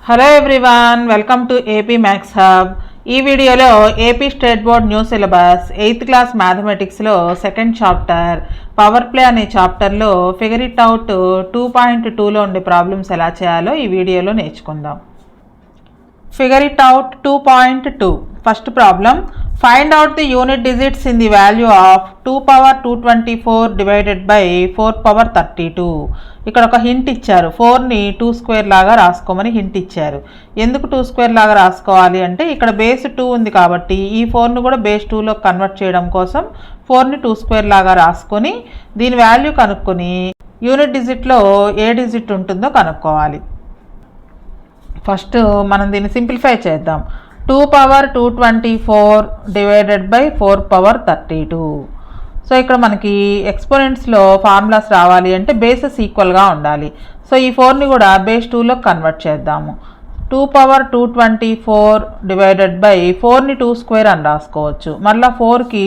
Hello everyone, welcome to AP maths hub. ఈ వీడియోలో AP state board new syllabus 8th class మ్యాథమెటిక్స్లో second chapter power play అనే చాప్టర్లో figure it out 2.2లో ఉండే problems ఎలా చేయాలో ఈ వీడియోలో నేర్చుకుందాం. Figure it out 2.2. First problem, find out the unit digits in the value of 2 power 224 divided by 4 power 32. ఇక్కడ ఒక హింట్ ఇచ్చారు, 4ని 2 స్క్వేర్ లాగా రాసుకోమని హింట్ ఇచ్చారు. ఎందుకు 2 స్క్వేర్ లాగా రాసుకోవాలి అంటే ఇక్కడ బేస్ 2 ఉంది కాబట్టి ఈ 4ను కూడా బేస్ 2లో కన్వర్ట్ చేయడం కోసం 4ని 2 స్క్వేర్ లాగా రాసుకొని దీని వాల్యూ కనుక్కొని యూనిట్ డిజిట్లో ఏ డిజిట్ ఉంటుందో కనుక్కోవాలి. ఫస్ట్ మనం దీన్ని సింప్లిఫై చేద్దాం. 2 power 224 divided by 4 power 32. So ఇక్కడ మనకి ఎక్స్పోనెంట్స్లో ఫార్ములాస్ రావాలి అంటే బేసెస్ ఈక్వల్గా ఉండాలి. సో ఈ 4ని కూడా బేస్ 2లో కన్వర్ట్ చేద్దాము. 2 పవర్ 224 డివైడెడ్ బై 4ని 2 స్క్వేర్ అని రాసుకోవచ్చు. మళ్ళీ 4కి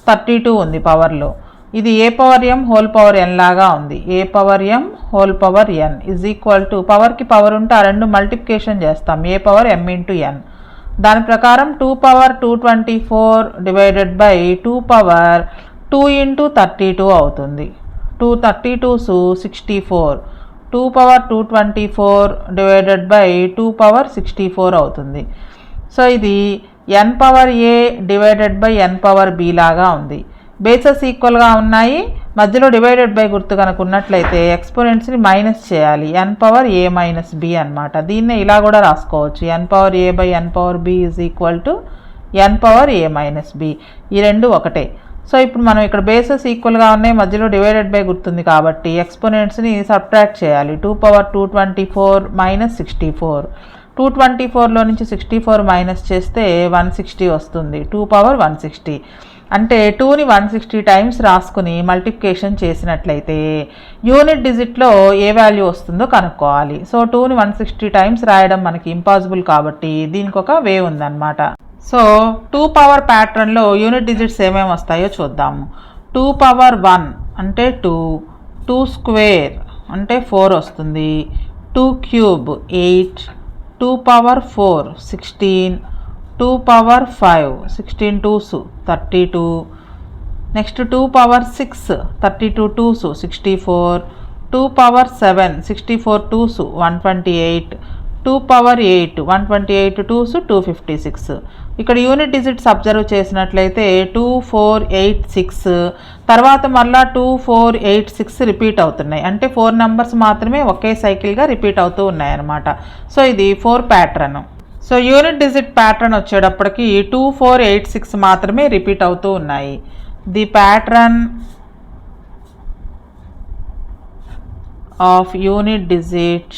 32 ఉంది పవర్లో. ఇది a power m whole power n లాగా ఉంది. A power m whole power n is equal to పవర్కి పవర్ ఉంటే ఆ రెండు మల్టిప్లికేషన్ చేస్తాం, ఏ పవర్ ఎం ఇంటూ ఎన్. దాని ప్రకారం 2 power 224 divided by 2 power 2 into 32 అవుతుంది. 2 32s 64. 2 power 224 divided by 2 power 64 అవుతుంది. సో ఇది n power a divided by n power b లాగా ఉంది. బేసెస్ ఈక్వల్గా ఉన్నాయి, మధ్యలో డివైడెడ్ బై గుర్తు కనుక ఉన్నట్లయితే ఎక్స్పోనెంట్స్ని మైనస్ చేయాలి, n power a minus b అనమాట. దీన్నే ఇలా కూడా రాసుకోవచ్చు, n power a by n power b is equal to n power a minus b. ఈ రెండు ఒకటే. సో ఇప్పుడు మనం ఇక్కడ బేసెస్ ఈక్వల్గా ఉన్నాయి, మధ్యలో డివైడెడ్ బై గుర్తుంది కాబట్టి ఎక్స్పోనెంట్స్ని సబ్ట్రాక్ట్ చేయాలి. 2 పవర్ 224 మైనస్ 64. 224లో నుంచి 64 మైనస్ చేస్తే 160 వస్తుంది. 2 పవర్ 160 అంటే 2ని 160 టైమ్స్ రాసుకుని మల్టిప్లికేషన్ చేసినట్లయితే యూనిట్ డిజిట్లో ఏ వాల్యూ వస్తుందో కనుక్కోవాలి. సో 2ని 160 టైమ్స్ రాయడం మనకి ఇంపాసిబుల్ కాబట్టి దీనికి ఒక వే ఉందన్నమాట. సో 2 పవర్ ప్యాటర్న్లో యూనిట్ డిజిట్స్ ఏమేమి వస్తాయో చూద్దాము. 2 పవర్ 1 అంటే 2, 2 స్క్వేర్ అంటే 4 వస్తుంది, 2 cube 8, 2 power 4 16, 2 power 5 16 2s 32. Next 2 power 6 32 2s 64. 2 power 7 64 2s 128. 2 power 8 128 2s 256. ఇక్కడ యూనిట్ డిజిట్స్ అబ్జర్వ్ చేసినట్లయితే 2 4 8 6 తర్వాత మళ్ళీ 2 4 8 6 రిపీట్ అవుతున్నాయి. అంటే 4 నెంబర్స్ మాత్రమే ఒకే సైకిల్గా రిపీట్ అవుతూ ఉన్నాయన్నమాట. సో ఇది 4 pattern. So unit digit pattern వచ్చేటప్పటికి 2 4 8 6 మాత్రమే రిపీట్ అవుతూ ఉన్నాయి. The pattern of unit digit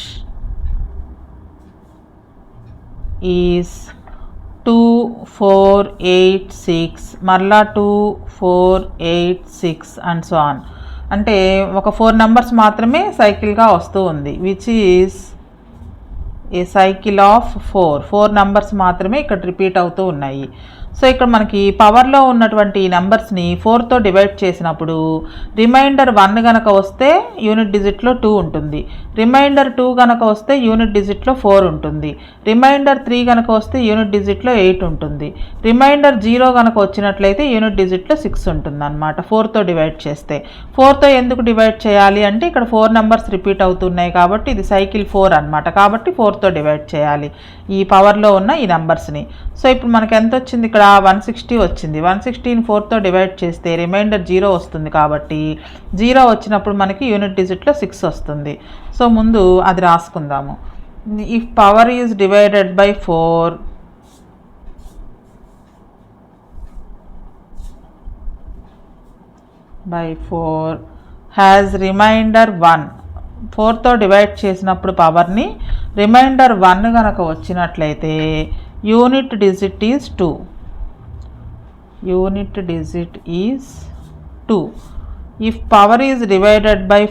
is 2 4 8 6 మళ్ళా 2 4 8 6 అండ్ సో ఆన్. అంటే ఒక 4 నెంబర్స్ మాత్రమే సైకిల్గా వస్తూ ఉంది, which is a cycle of 4 numbers మాత్రమే ఇక్కడ రిపీట్ అవుతూ ఉన్నాయి. సో ఇక్కడ మనకి పవర్లో ఉన్నటువంటి నెంబర్స్ని 4తో డివైడ్ చేసినప్పుడు రిమైండర్ 1 కనుక వస్తే యూనిట్ డిజిట్లో 2 ఉంటుంది, రిమైండర్ 2 కనుక వస్తే యూనిట్ డిజిట్లో 4 ఉంటుంది, రిమైండర్ 3 కనుక వస్తే యూనిట్ డిజిట్లో 8 ఉంటుంది, రిమైండర్ 0 కనుక వచ్చినట్లయితే యూనిట్ డిజిట్లో 6 ఉంటుంది అనమాట 4తో డివైడ్ చేస్తే. 4తో ఎందుకు డివైడ్ చేయాలి అంటే ఇక్కడ 4 నెంబర్స్ రిపీట్ అవుతున్నాయి కాబట్టి ఇది సైకిల్ 4 అనమాట, కాబట్టి 4తో డివైడ్ చేయాలి ఈ పవర్లో ఉన్న ఈ నెంబర్స్ని. సో ఇప్పుడు మనకి ఎంత వచ్చింది, ఇక్కడ 160 వచ్చింది. 160ని 4తో డివైడ్ చేస్తే రిమైండర్ 0 వస్తుంది కాబట్టి 0 వచ్చినప్పుడు మనకి యూనిట్ డిజిట్లో 6 వస్తుంది. సో ముందు అది రాసుకుందాము. If power is divided by 4 has remainder 1. 4తో డివైడ్ చేసినప్పుడు పవర్ని రిమైండర్ 1 కనుక వచ్చినట్లయితే unit digit is 2. Unit digit is 2. If power is divided by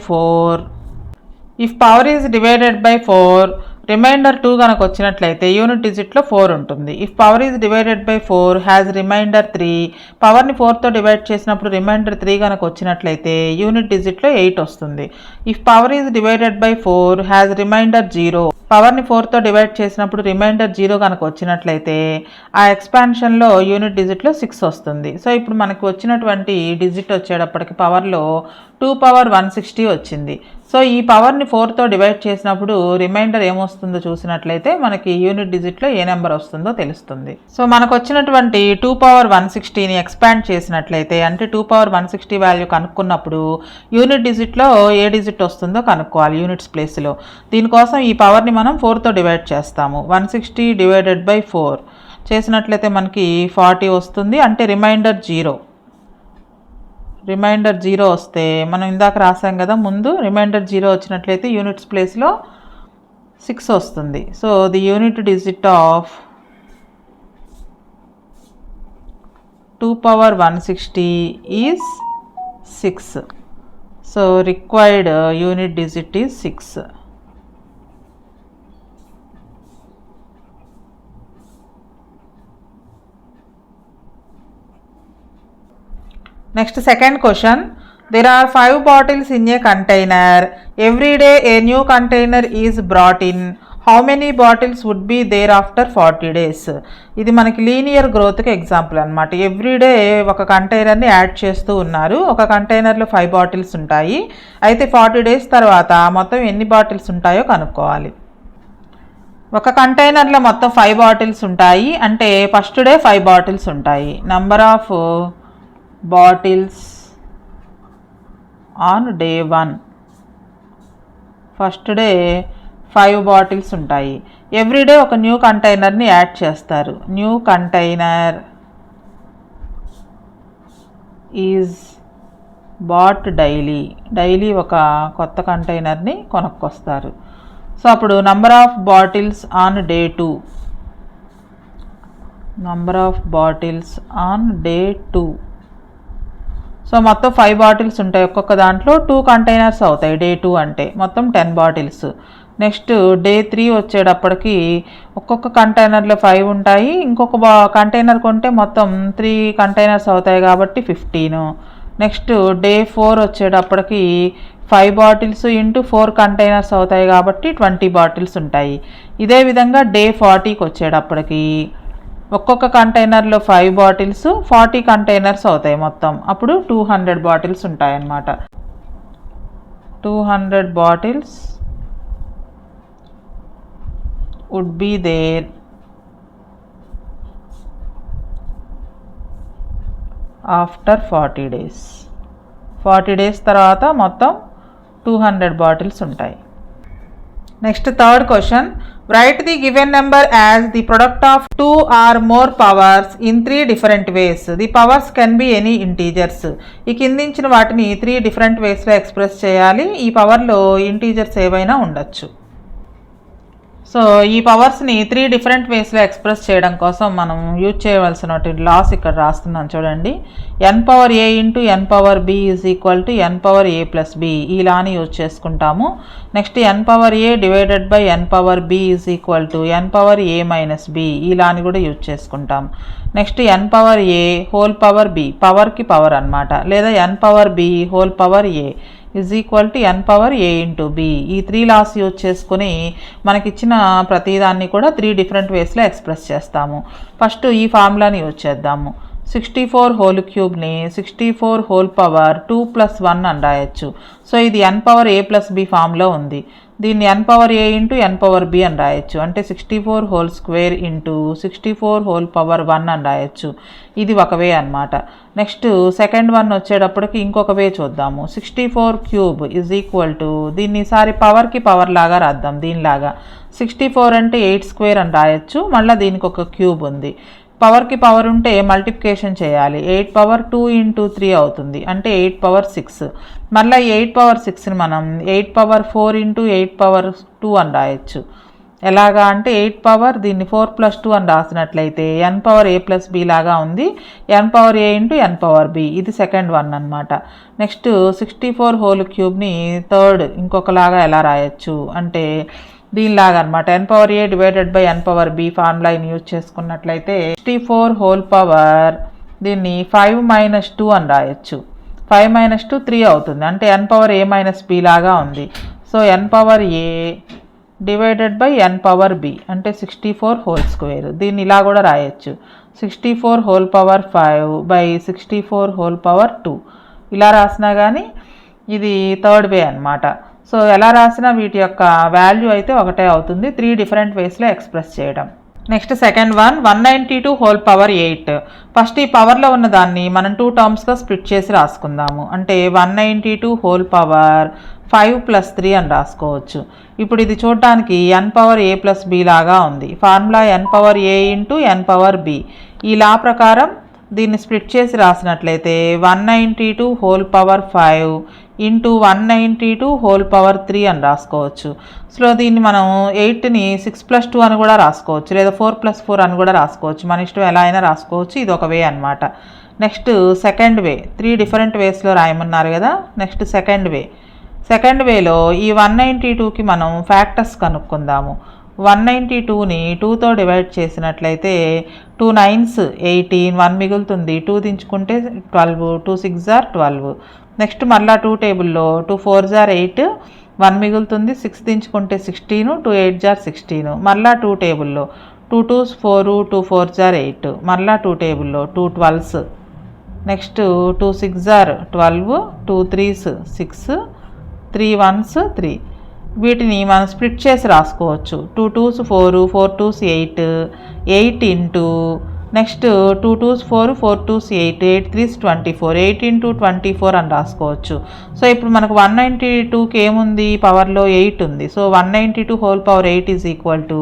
4 remainder 2 కనుక వచ్చినట్లయితే యూనిట్ డిజిట్లో 4 ఉంటుంది. If power is divided by 4 has remainder 3, పవర్ని 4తో డివైడ్ చేసినప్పుడు రిమైండర్ 3 కనుక వచ్చినట్లయితే యూనిట్ డిజిట్లో 8 వస్తుంది. If power is divided by 4 has remainder 0, పవర్ని 4తో డివైడ్ చేసినప్పుడు రిమైండర్ 0 కనుక వచ్చినట్లయితే ఆ ఎక్స్పాన్షన్లో యూనిట్ డిజిట్లో 6 వస్తుంది. సో ఇప్పుడు మనకు వచ్చినటువంటి డిజిట్ వచ్చేటప్పటికి పవర్లో 2 పవర్ 160 వచ్చింది. సో ఈ పవర్ని 4తో డివైడ్ చేసినప్పుడు రిమైండర్ ఏమొస్తుందో చూసినట్లయితే మనకి యూనిట్ డిజిట్లో ఏ నెంబర్ వస్తుందో తెలుస్తుంది. సో మనకు వచ్చినటువంటి 2 పవర్ 160ని ఎక్స్పాండ్ చేసినట్లయితే అంటే 2 పవర్ 160 వాల్యూ కనుక్కున్నప్పుడు యూనిట్ డిజిట్లో ఏ డిజిట్ వస్తుందో కనుక్కోవాలి యూనిట్స్ ప్లేస్లో. దీనికోసం ఈ పవర్ని మనం 4తో డివైడ్ చేస్తాము. 160 డివైడెడ్ బై 4 చేసినట్లయితే మనకి 40 వస్తుంది. అంటే రిమైండర్ 0 వస్తే మనం ఇందాక రాసాం కదా ముందు, రిమైండర్ 0 వచ్చినట్లయితే యూనిట్స్ ప్లేస్లో 6 వస్తుంది. So the unit digit of 2 power 160 is 6. So required unit digit is 6. Next, second question. There are 5 bottles in a container. Every day a new container is brought in. How many bottles would be there after 40 days? ఇది మనకి linear గ్రోత్కి example అనమాట. Everyday ఒక కంటైనర్ని add చేస్తూ ఉన్నారు. ఒక కంటైనర్లో 5 bottles ఉంటాయి. అయితే 40 డేస్ తర్వాత మొత్తం ఎన్ని బాటిల్స్ ఉంటాయో కనుక్కోవాలి. ఒక కంటైనర్లో మొత్తం 5 బాటిల్స్ ఉంటాయి. అంటే ఫస్ట్ డే 5 బాటిల్స్ ఉంటాయి. Number of bottles on day 1, first day 5 bottles ఉంటాయి. ఎవ్రీడే ఒక న్యూ కంటైనర్ని యాడ్ చేస్తారు. New container is bought daily ఒక కొత్త కంటైనర్ని కొనుక్కొస్తారు. సో అప్పుడు number of bottles on day 2, so మొత్తం 5 బాటిల్స్ ఉంటాయి. ఒక్కొక్క దాంట్లో 2 కంటైనర్స్ అవుతాయి. డే 2 అంటే మొత్తం 10 బాటిల్స్. నెక్స్ట్ డే 3 వచ్చేటప్పటికి ఒక్కొక్క కంటైనర్లో 5 ఉంటాయి. ఇంకొక కంటైనర్ కొంటే మొత్తం 3 కంటైనర్స్ అవుతాయి కాబట్టి 15. నెక్స్ట్ డే 4 వచ్చేటప్పటికి 5 బాటిల్స్ ఇంటూ 4 కంటైనర్స్ అవుతాయి కాబట్టి 20 బాటిల్స్ ఉంటాయి. ఇదే విధంగా డే 40కి వచ్చేటప్పటికి ఒక్కొక్క కంటైనర్లో 5 బాటిల్స్ 40 కంటైనర్స్ అవుతాయి మొత్తం. అప్పుడు 200 బాటిల్స్ ఉంటాయి అన్నమాట. 200 bottles would be there after 40 days. 40 days తర్వాత మొత్తం 200 బాటిల్స్ ఉంటాయి. Next third question. Write the given number as the product of 2 or more powers in 3 different ways. The powers can be any integers. ఈ కిందించిన వాటిని 3 different waysలో express చేయాలి. ఈ పవర్లో integers ఏవైనా ఉండొచ్చు. సో ఈ పవర్స్ని 3 డిఫరెంట్ వేస్లో ఎక్స్ప్రెస్ చేయడం కోసం మనం యూజ్ చేయవలసిన లాస్ ఇక్కడ రాస్తున్నాను చూడండి. n power a into n power b is equal to n power a plus b, ఈ లాని యూజ్ చేసుకుంటాము. Next n power a divided by n power b is equal to n power a minus b, ఈ లాని కూడా use చేసుకుంటాం. Next n power a whole power b, పవర్కి power అనమాట, లేదా n power b whole power a is equal to n power a into b. ఈ 3 loss use చేసుకుని మనకిచ్చిన ప్రతిదాన్ని కూడా 3 డిఫరెంట్ వేస్లో ఎక్స్ప్రెస్ చేస్తాము. ఫస్ట్ ఈ ఫార్ములాని యూజ్ చేద్దాము. 64 హోల్ క్యూబ్ని 64 హోల్ పవర్ 2 ప్లస్ 1 అని రాయొచ్చు. సో ఇది n power a plus b ఫామ్లో ఉంది. దీన్ని n power a into n power b అని రాయొచ్చు. అంటే 64 whole square into 64 whole power 1 అని రాయొచ్చు. ఇది ఒక వే అనమాట. నెక్స్ట్ సెకండ్ వన్ వచ్చేటప్పటికి ఇంకొక వే చూద్దాము. 64 క్యూబ్ ఈజ్ ఈక్వల్ టు, దీన్ని ఈసారి పవర్కి పవర్ లాగా రాద్దాం. దీనిలాగా 64 అంటే 8 స్క్వేర్ అని రాయొచ్చు. మళ్ళీ దీనికి ఒక క్యూబ్ ఉంది. పవర్కి పవర్ ఉంటే మల్టిప్లికేషన్ చేయాలి. 8 పవర్ 2 ఇంటూ 3 అవుతుంది, అంటే 8 పవర్ 6. మళ్ళీ 8 పవర్ 6ని మనం 8 పవర్ 4 ఇంటూ 8 పవర్ 2 అని రాయొచ్చు. ఎలాగా అంటే 8 పవర్ దీన్ని 4 ప్లస్ 2 అని రాసినట్లయితే n power a plus b లాగా ఉంది. n power a into n power b, ఇది సెకండ్ వన్ అనమాట. నెక్స్ట్ 64 హోల్ క్యూబ్ని థర్డ్ ఇంకొకలాగా ఎలా రాయొచ్చు అంటే దీనిలాగా అనమాట. n power a divided by n power b ఫార్ములాని యూజ్ చేసుకున్నట్లయితే 64 హోల్ పవర్ దీన్ని 5 - 2 అని రాయొచ్చు. 5 - 2 3 అవుతుంది, అంటే n పవర్ a - b లాగా ఉంది. So n power a divided by n power b అంటే 64 హోల్ స్క్వేర్. దీన్ని ఇలా కూడా రాయొచ్చు, 64 whole power 5 by 64 whole power 2. ఇలా రాసినా కానీ ఇది థర్డ్ వే అనమాట. సో ఎలా రాసినా వీటి యొక్క వాల్యూ అయితే ఒకటే అవుతుంది, 3 డిఫరెంట్ వేస్లో ఎక్స్ప్రెస్ చేయడం. Next second one 192 whole power 8. First ఈ పవర్లో ఉన్న దాన్ని మనం 2 టర్మ్స్గా స్ప్లిట్ చేసి రాసుకుందాము. అంటే 192 హోల్ పవర్ 5 + 3 అని రాసుకోవచ్చు. ఇప్పుడు ఇది చూడడానికి n పవర్ a + b లాగా ఉంది. Formula n power a into n power b. ఈ లా ప్రకారం దీన్ని స్ప్లిట్ చేసి రాసినట్లయితే 192 whole power 5 into 192 whole power 3 అని రాసుకోవచ్చు. సో దీన్ని మనం 8ని 6 + 2 అని కూడా రాసుకోవచ్చు, లేదా 4 + 4 అని కూడా రాసుకోవచ్చు. మన ఇష్టం ఎలా అయినా రాసుకోవచ్చు. ఇది ఒక వే అనమాట. నెక్స్ట్ సెకండ్ వే, 3 డిఫరెంట్ వేస్లో రాయమన్నారు కదా. నెక్స్ట్ సెకండ్ వేలో ఈ 192కి మనం ఫ్యాక్టర్స్ కనుక్కుందాము. 192ని 2తో డివైడ్ చేసినట్లయితే 2 9s 18, 1 మిగులుతుంది, 2 దించుకుంటే 12, 2 6 are 12. నెక్స్ట్ మళ్ళీ 2 టేబుల్లో 2 4s are 8, 1 మిగులుతుంది, 6 దించుకుంటే 16, 2 8s are 16. మళ్ళీ 2 టేబుల్లో 2 2s 4, 2 4s are 8, మళ్ళీ 2 టేబుల్లో 2 12s. Next 2 6s are 12, 2 3s 6, 3 1s 3. వీటిని మనం స్ప్లిట్ చేసి రాసుకోవచ్చు. 2 2s 4, 4 2s 8, 8 into next 2 2s 4, 4 2s 8, 8 3s 24, 8 into 24 అని రాసుకోవచ్చు. సో ఇప్పుడు మనకు 192కి ఏముంది, పవర్లో 8 ఉంది. So 192 whole power 8 is equal to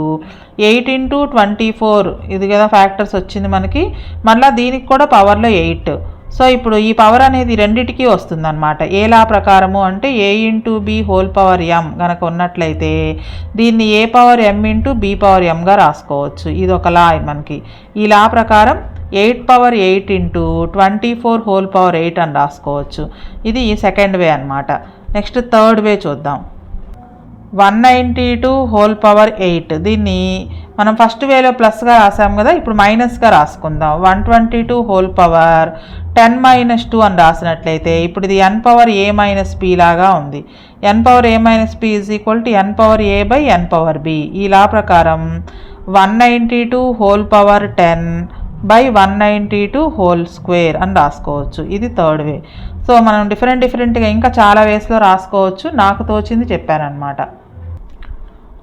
8 into 24. ఇది కదా ఫ్యాక్టర్స్ వచ్చింది మనకి. మళ్ళీ దీనికి కూడా పవర్లో 8. సో ఇప్పుడు ఈ పవర్ అనేది రెండిటికి వస్తుందన్నమాట. ఏ లా ప్రకారము అంటే a into b whole power m కనుక ఉన్నట్లయితే దీన్ని a power m into b power mగా రాసుకోవచ్చు. ఇది ఒక లా మనకి. ఈ లా ప్రకారం 8 పవర్ 8 ఇంటూ 24 హోల్ పవర్ 8 అని రాసుకోవచ్చు. ఇది సెకండ్ వే అనమాట. నెక్స్ట్ థర్డ్ వే చూద్దాం. 192 హోల్ పవర్ 8, దీన్ని మనం ఫస్ట్ వేలో ప్లస్గా రాసాం కదా, ఇప్పుడు మైనస్గా రాసుకుందాం. 122 హోల్ పవర్ 10 - 2 అని రాసినట్లయితే ఇప్పుడు ఇది n పవర్ a - b లాగా ఉంది. n power a - b is equal to n power a by n power b. ఈ లా ప్రకారం 192 whole power 10 by 192 whole square అని రాసుకోవచ్చు. ఇది థర్డ్ వే. సో మనం డిఫరెంట్గా ఇంకా చాలా వేస్లో రాసుకోవచ్చు, నాకు తోచింది చెప్పానమాట.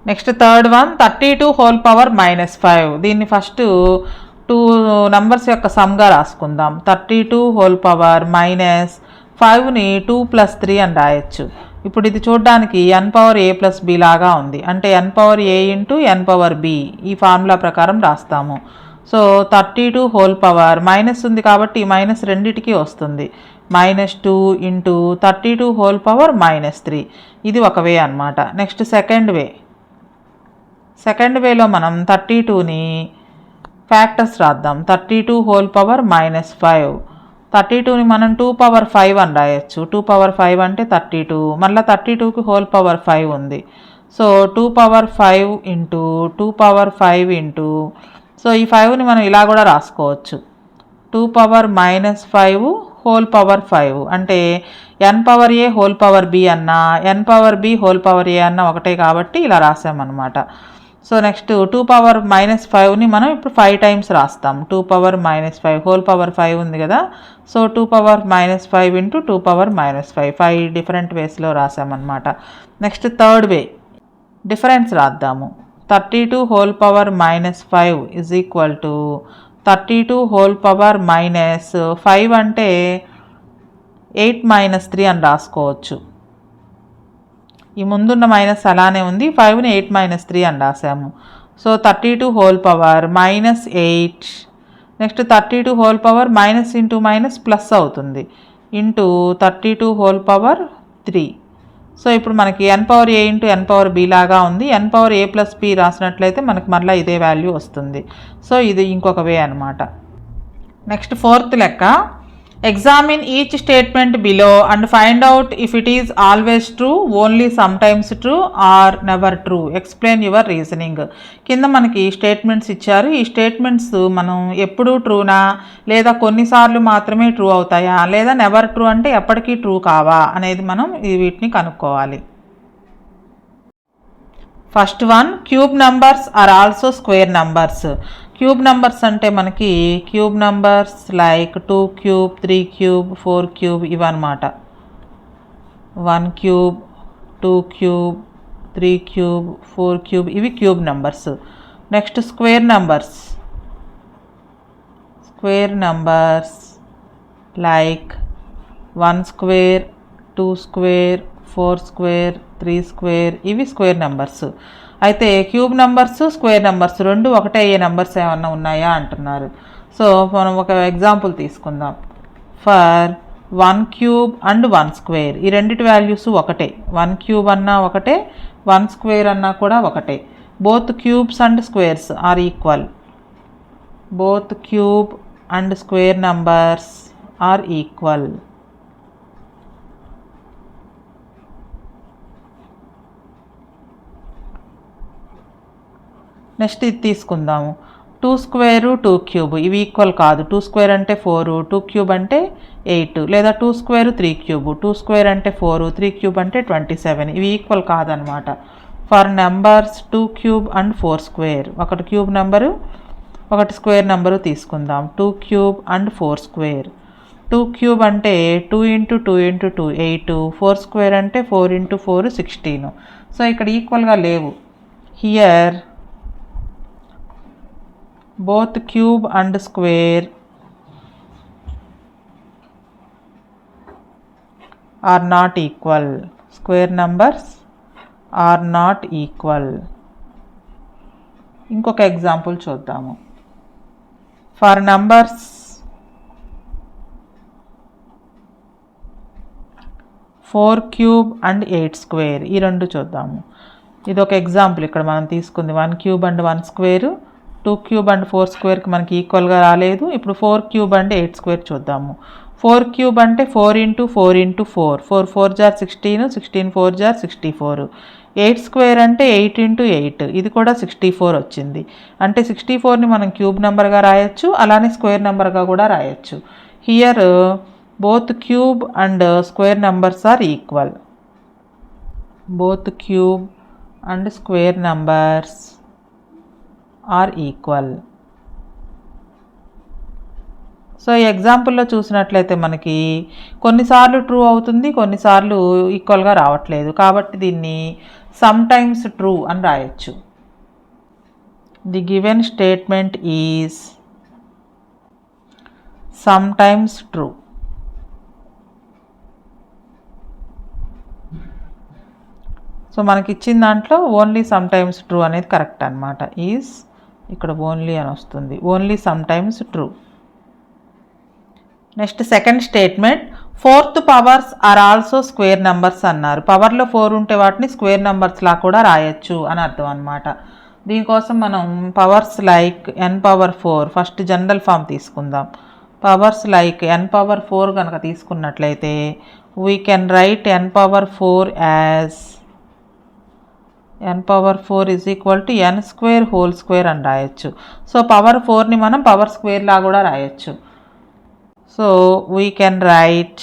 Next third one 32 whole power -5. దీన్ని ఫస్ట్ 2 నంబర్స్ యొక్క సమ్గా రాసుకుందాం. 32 హోల్ పవర్ -5ని 2 + 3 అని రాయొచ్చు. ఇప్పుడు ఇది చూడడానికి n పవర్ a + b లాగా ఉంది, అంటే n power a into n power b. ఈ ఫార్ములా ప్రకారం రాస్తాము. సో 32 హోల్ పవర్ మైనస్ ఉంది కాబట్టి మైనస్ రెండిటికి వస్తుంది. -2 ఇంటూ 32 హోల్ పవర్ -3. ఇది ఒక వే అనమాట. నెక్స్ట్ సెకండ్ వేలో మనం 32ని ఫ్యాక్టర్స్ రాద్దాం. 32 హోల్ పవర్ -5. 32ని మనం 2 పవర్ 5 అని రాయొచ్చు. 2 పవర్ 5 అంటే 32. మళ్ళీ 32కి హోల్ పవర్ 5 ఉంది. So 2 power 5 into 2 power 5 into, so ఈ 5ని మనం ఇలా కూడా రాసుకోవచ్చు. 2 పవర్ -5 హోల్ పవర్ 5 అంటే n power a whole power b అన్నా n power b whole power a అన్న ఒకటే కాబట్టి ఇలా రాసామన్నమాట. సో నెక్స్ట్ 2 పవర్ -5ని మనం ఇప్పుడు 5 టైమ్స్ రాస్తాం. 2 పవర్ -5 హోల్ పవర్ 5 ఉంది కదా. So 2 power -5 into 2 power -5, 5 different వేస్లో రాసామన్నమాట. నెక్స్ట్ థర్డ్ వే, డిఫరెన్స్ రాద్దాము. 32 whole power -5 is equal to 32 whole power -5 అంటే 8 - 3 అని రాసుకోవచ్చు. ఈ ముందున్న మైనస్ అలానే ఉంది, 5ని 8 - 3 అని రాసాము. So 32 whole power -8. Next 32 whole power minus into minus plus అవుతుంది, ఇంటూ 32 హోల్ పవర్ 3. సో ఇప్పుడు మనకి n power a into n power b లాగా ఉంది. n పవర్ a + b రాసినట్లయితే మనకి మళ్ళీ ఇదే వాల్యూ వస్తుంది. సో ఇది ఇంకొక వే అనమాట. నెక్స్ట్ ఫోర్త్ లెక్క Examine each statement below and find out if it is always true, only sometimes true or never true. Explain your reasoning. కింద మనకి స్టేట్మెంట్స్ ఇచ్చారు. ఈ స్టేట్మెంట్స్ మనం ఎప్పుడు ట్రూనా లేదా కొన్నిసార్లు మాత్రమే ట్రూ అవుతాయా లేదా నెవర్ ట్రూ అంటే ఎప్పటికీ ట్రూ కావా అనేది మనం వీటిని కనుక్కోవాలి. First one, cube numbers are also square numbers. Cube numbers అంటే మనకి cube numbers like 2 cube, 3 cube, 4 cube ఇవన్నమాట. 1 క్యూబ్, 2 క్యూబ్, 3 క్యూబ్, 4 క్యూబ్ ఇవి cube numbers. Next square numbers. Square numbers like 1 square, 2 square, 4 square, 3 square ఇవి square numbers. అయితే cube numbers square numbers రెండు ఒకటే అయ్యే numbers ఏమన్నా ఉన్నాయా అంటున్నారు. సో మనం ఒక ఎగ్జాంపుల్ తీసుకుందాం. ఫర్ 1 క్యూబ్ అండ్ 1 స్క్వేర్ ఈ రెండిటి వాల్యూస్ ఒకటే. 1 క్యూబ్ అన్నా ఒకటే, 1 స్క్వేర్ అన్నా కూడా ఒకటే. Both cubes and squares are equal. Both cube and square numbers are equal. Next ఇది తీసుకుందాము. 2 స్క్వేరు 2 క్యూబ్ ఇవి ఈక్వల్ కాదు. 2 స్క్వేర్ అంటే 4, 2 క్యూబ్ అంటే 8. లేదా 2 స్క్వేరు 3 క్యూబ్, 2 స్క్వేర్ అంటే 4, 3 క్యూబ్ అంటే 27 ఇవి ఈక్వల్ కాదనమాట. For numbers 2 cube and 4 square ఒకటి క్యూబ్ నెంబరు ఒకటి స్క్వేర్ నెంబరు తీసుకుందాం. 2 క్యూబ్ అండ్ 4 స్క్వేర్. 2 క్యూబ్ అంటే 2 ఇంటూ 2 ఇంటూ 2 8, 4 స్క్వేర్ అంటే 4 ఇంటూ 4 16. సో ఇక్కడ ఈక్వల్గా లేవు. Here both cube and square are not equal. Square numbers are not equal. ఇంకొక example చూద్దాము. For numbers 4 cube and 8 square ఈ రెండు చూద్దాము. ఇది ఒక ఎగ్జాంపుల్. ఇక్కడ మనం తీసుకుంది 1 cube and 1 square. 2 cube and 4 స్క్వేర్కి మనకి ఈక్వల్గా రాలేదు. ఇప్పుడు 4 క్యూబ్ అండ్ 8 స్క్వేర్ చూద్దాము. 4 క్యూబ్ అంటే 4 ఇంటూ 4 ఇంటూ 4, 4 4 జార్ 16, 16 4 జార్ 64. 8 స్క్వేర్ అంటే 8 ఇంటూ 8 ఇది కూడా 64 వచ్చింది. అంటే 64ని మనం క్యూబ్ నెంబర్గా రాయొచ్చు, అలానే స్క్వేర్ నెంబర్గా కూడా రాయొచ్చు. Here both cube and square numbers are equal. Both cube and square numbers are equal. So ఈ ఎగ్జాంపుల్లో చూసినట్లయితే మనకి కొన్నిసార్లు ట్రూ అవుతుంది, కొన్నిసార్లు ఈక్వల్గా రావట్లేదు. కాబట్టి దీన్ని సమ్ టైమ్స్ ట్రూ అని రాయొచ్చు. The given statement is sometimes true. So మనకి ఇచ్చిన దాంట్లో ఓన్లీ సమ్ టైమ్స్ ట్రూ అనేది కరెక్ట్ అనమాట. ఈజ్ ఇక్కడ ఓన్లీ అని వస్తుంది. Only sometimes true. Next second statement, 4th powers are also square numbers అన్నారు. పవర్లో 4 ఉంటే వాటిని స్క్వేర్ నెంబర్స్లా కూడా రాయొచ్చు అని అర్థం అనమాట. దీనికోసం మనం powers like n power 4 first general form తీసుకుందాం. పవర్స్ లైక్ n పవర్ 4 కనుక తీసుకున్నట్లయితే we can write n power 4 as n power 4 is equal to n square whole square అని రాయొచ్చు. సో పవర్ 4ని మనం పవర్ స్క్వేర్లా కూడా రాయొచ్చు. So we can right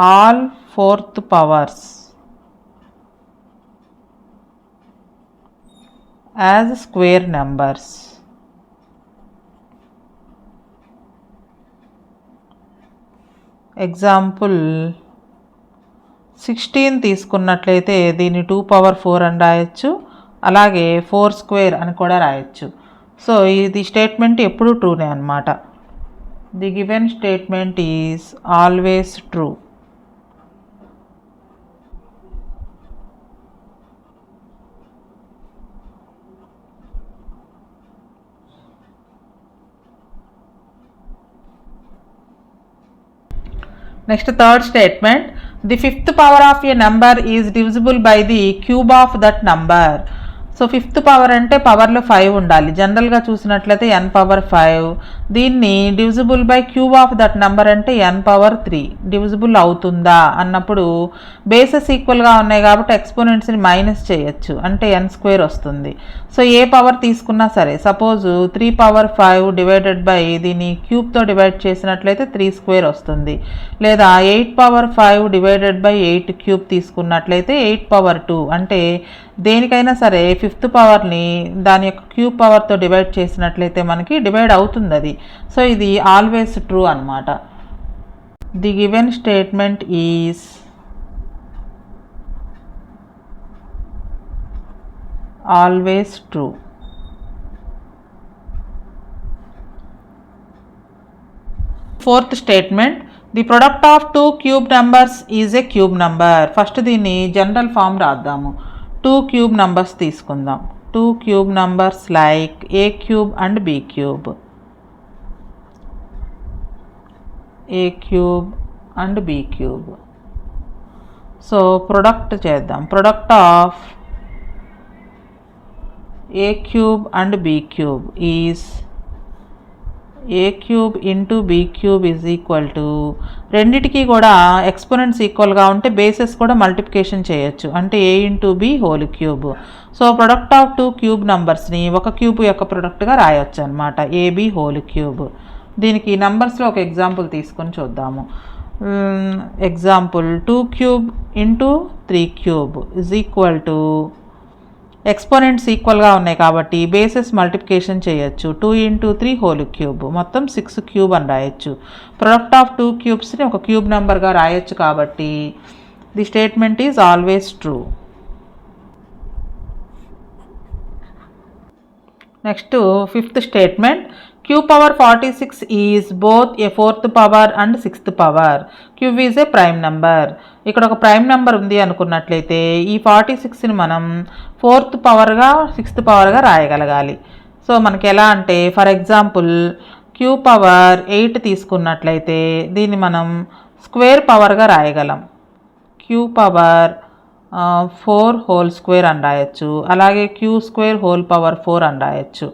all 4th powers as square numbers. Example 16 తీసుకున్నట్లయితే దీన్ని 2 power 4 అని రాయొచ్చు, అలాగే 4 స్క్వేర్ అని కూడా రాయొచ్చు. సో ఇది స్టేట్మెంట్ ఎప్పుడు ట్రూనే అనమాట. The given statement is always true. Next third statement, the 5th power of A number is divisible by the cube of that number. So fifth power అంటే పవర్లో 5 ఉండాలి. జనరల్గా చూసినట్లయితే n పవర్ 5. దీన్ని divisible by cube of that number అంటే n power 3 divisible అవుతుందా అన్నప్పుడు bases ఈక్వల్గా ఉన్నాయి కాబట్టి ఎక్స్పోనెంట్స్ని మైనస్ చేయొచ్చు, అంటే n స్క్వేర్ వస్తుంది. సో ఏ పవర్ తీసుకున్నా సరే, సపోజ్ 3 పవర్ 5 డివైడెడ్ బై దీన్ని క్యూబ్తో డివైడ్ చేసినట్లయితే 3 స్క్వేర్ వస్తుంది. లేదా 8 పవర్ 5 డివైడెడ్ బై 8 క్యూబ్ తీసుకున్నట్లయితే 8 పవర్ 2, అంటే దేనికైనా సరే ఫిఫ్త్ పవర్ని దాని యొక్క క్యూబ్ పవర్తో డివైడ్ చేసినట్లయితే మనకి డివైడ్ అవుతుంది అది. సో ఇది ఆల్వేస్ ట్రూ అనమాట. The given statement is always true. Fourth statement, the product of 2 cube numbers is a cube number. First దీన్ని జనరల్ ఫామ్ రాద్దాము. 2 క్యూబ్ నెంబర్స్ తీసుకుందాం. 2 cube numbers like a cube and b cube. A cube and b cube. So product చేద్దాం. Product of a cube and b cube is a cube into b cube is equal to, రెండిటికి కూడా exponents ఈక్వల్గా ఉంటే bases కూడా multiplication చేయొచ్చు, అంటే a into b whole cube. So product of 2 cube నెంబర్స్ని ఒక క్యూబ్ యొక్క ప్రొడక్ట్గా రాయొచ్చు అనమాట, ఏబి హోల్ క్యూబ్. దీనికి నెంబర్స్లో ఒక ఎగ్జాంపుల్ తీసుకొని చూద్దాము. Example 2 cube into 3 cube is equal to, exponents ఈక్వల్గా ఉన్నాయి కాబట్టి బేసెస్ మల్టిప్లికేషన్ చేయొచ్చు. 2 ఇంటూ 3 హోల్ క్యూబ్, మొత్తం 6 క్యూబ్ అని రాయొచ్చు. ప్రొడక్ట్ ఆఫ్ 2 క్యూబ్స్ని ఒక క్యూబ్ నెంబర్గా రాయొచ్చు కాబట్టి the statement is always true. Next fifth statement, q power 46 is both a 4th power and 6th power. Q is a prime number. ఇక్కడ ఒక ప్రైమ్ నెంబర్ ఉంది అనుకున్నట్లయితే ఈ 46ని మనం 4th పవర్గా 6th పవర్గా రాయగలగాలి. సో మనకి ఎలా అంటే, ఫర్ ఎగ్జాంపుల్ క్యూ పవర్ 8 తీసుకున్నట్లయితే దీన్ని మనం స్క్వేర్ పవర్గా రాయగలం. క్యూ పవర్ 4 హోల్ స్క్వేర్ అని రాయొచ్చు. అలాగే క్యూ స్క్వేర్ హోల్ పవర్ 4 అని రాయొచ్చు.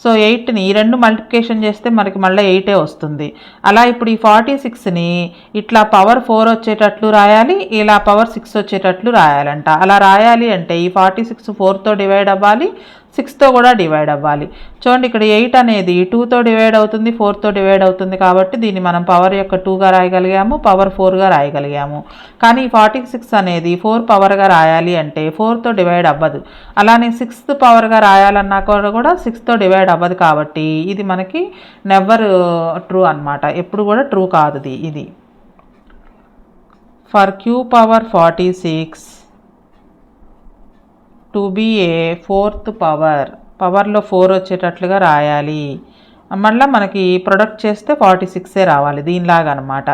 సో 8ని ఈ రెండు మల్టిప్లికేషన్ చేస్తే మనకి మళ్ళీ 8 వస్తుంది. అలా ఇప్పుడు ఈ 46ని ఇట్లా పవర్ 4 వచ్చేటట్లు రాయాలి, ఇలా పవర్ 6 వచ్చేటట్లు రాయాలంట. అలా రాయాలి అంటే ఈ 46 4తో డివైడ్ అవ్వాలి, 6తో కూడా డివైడ్ అవ్వాలి. చూడండి ఇక్కడ 8 అనేది 2తో డివైడ్ అవుతుంది, 4తో డివైడ్ అవుతుంది కాబట్టి దీన్ని మనం పవర్ యొక్క 2గా రాయగలిగాము, పవర్ 4గా రాయగలిగాము. కానీ 46 అనేది 4 పవర్గా రాయాలి అంటే 4తో డివైడ్ అవ్వదు. అలానే 6th పవర్గా రాయాలన్నా కూడా 6తో డివైడ్ అవ్వదు కాబట్టి ఇది మనకి నెవర్ ట్రూ అనమాట, ఎప్పుడు కూడా ట్రూ కాదు ఇది. For q power 46 to be a 4th పవర్లో 4 వచ్చేటట్లుగా రాయాలి. మళ్ళీ మనకి ప్రొడక్ట్ చేస్తే 46 రావాలి దీనిలాగా అనమాట.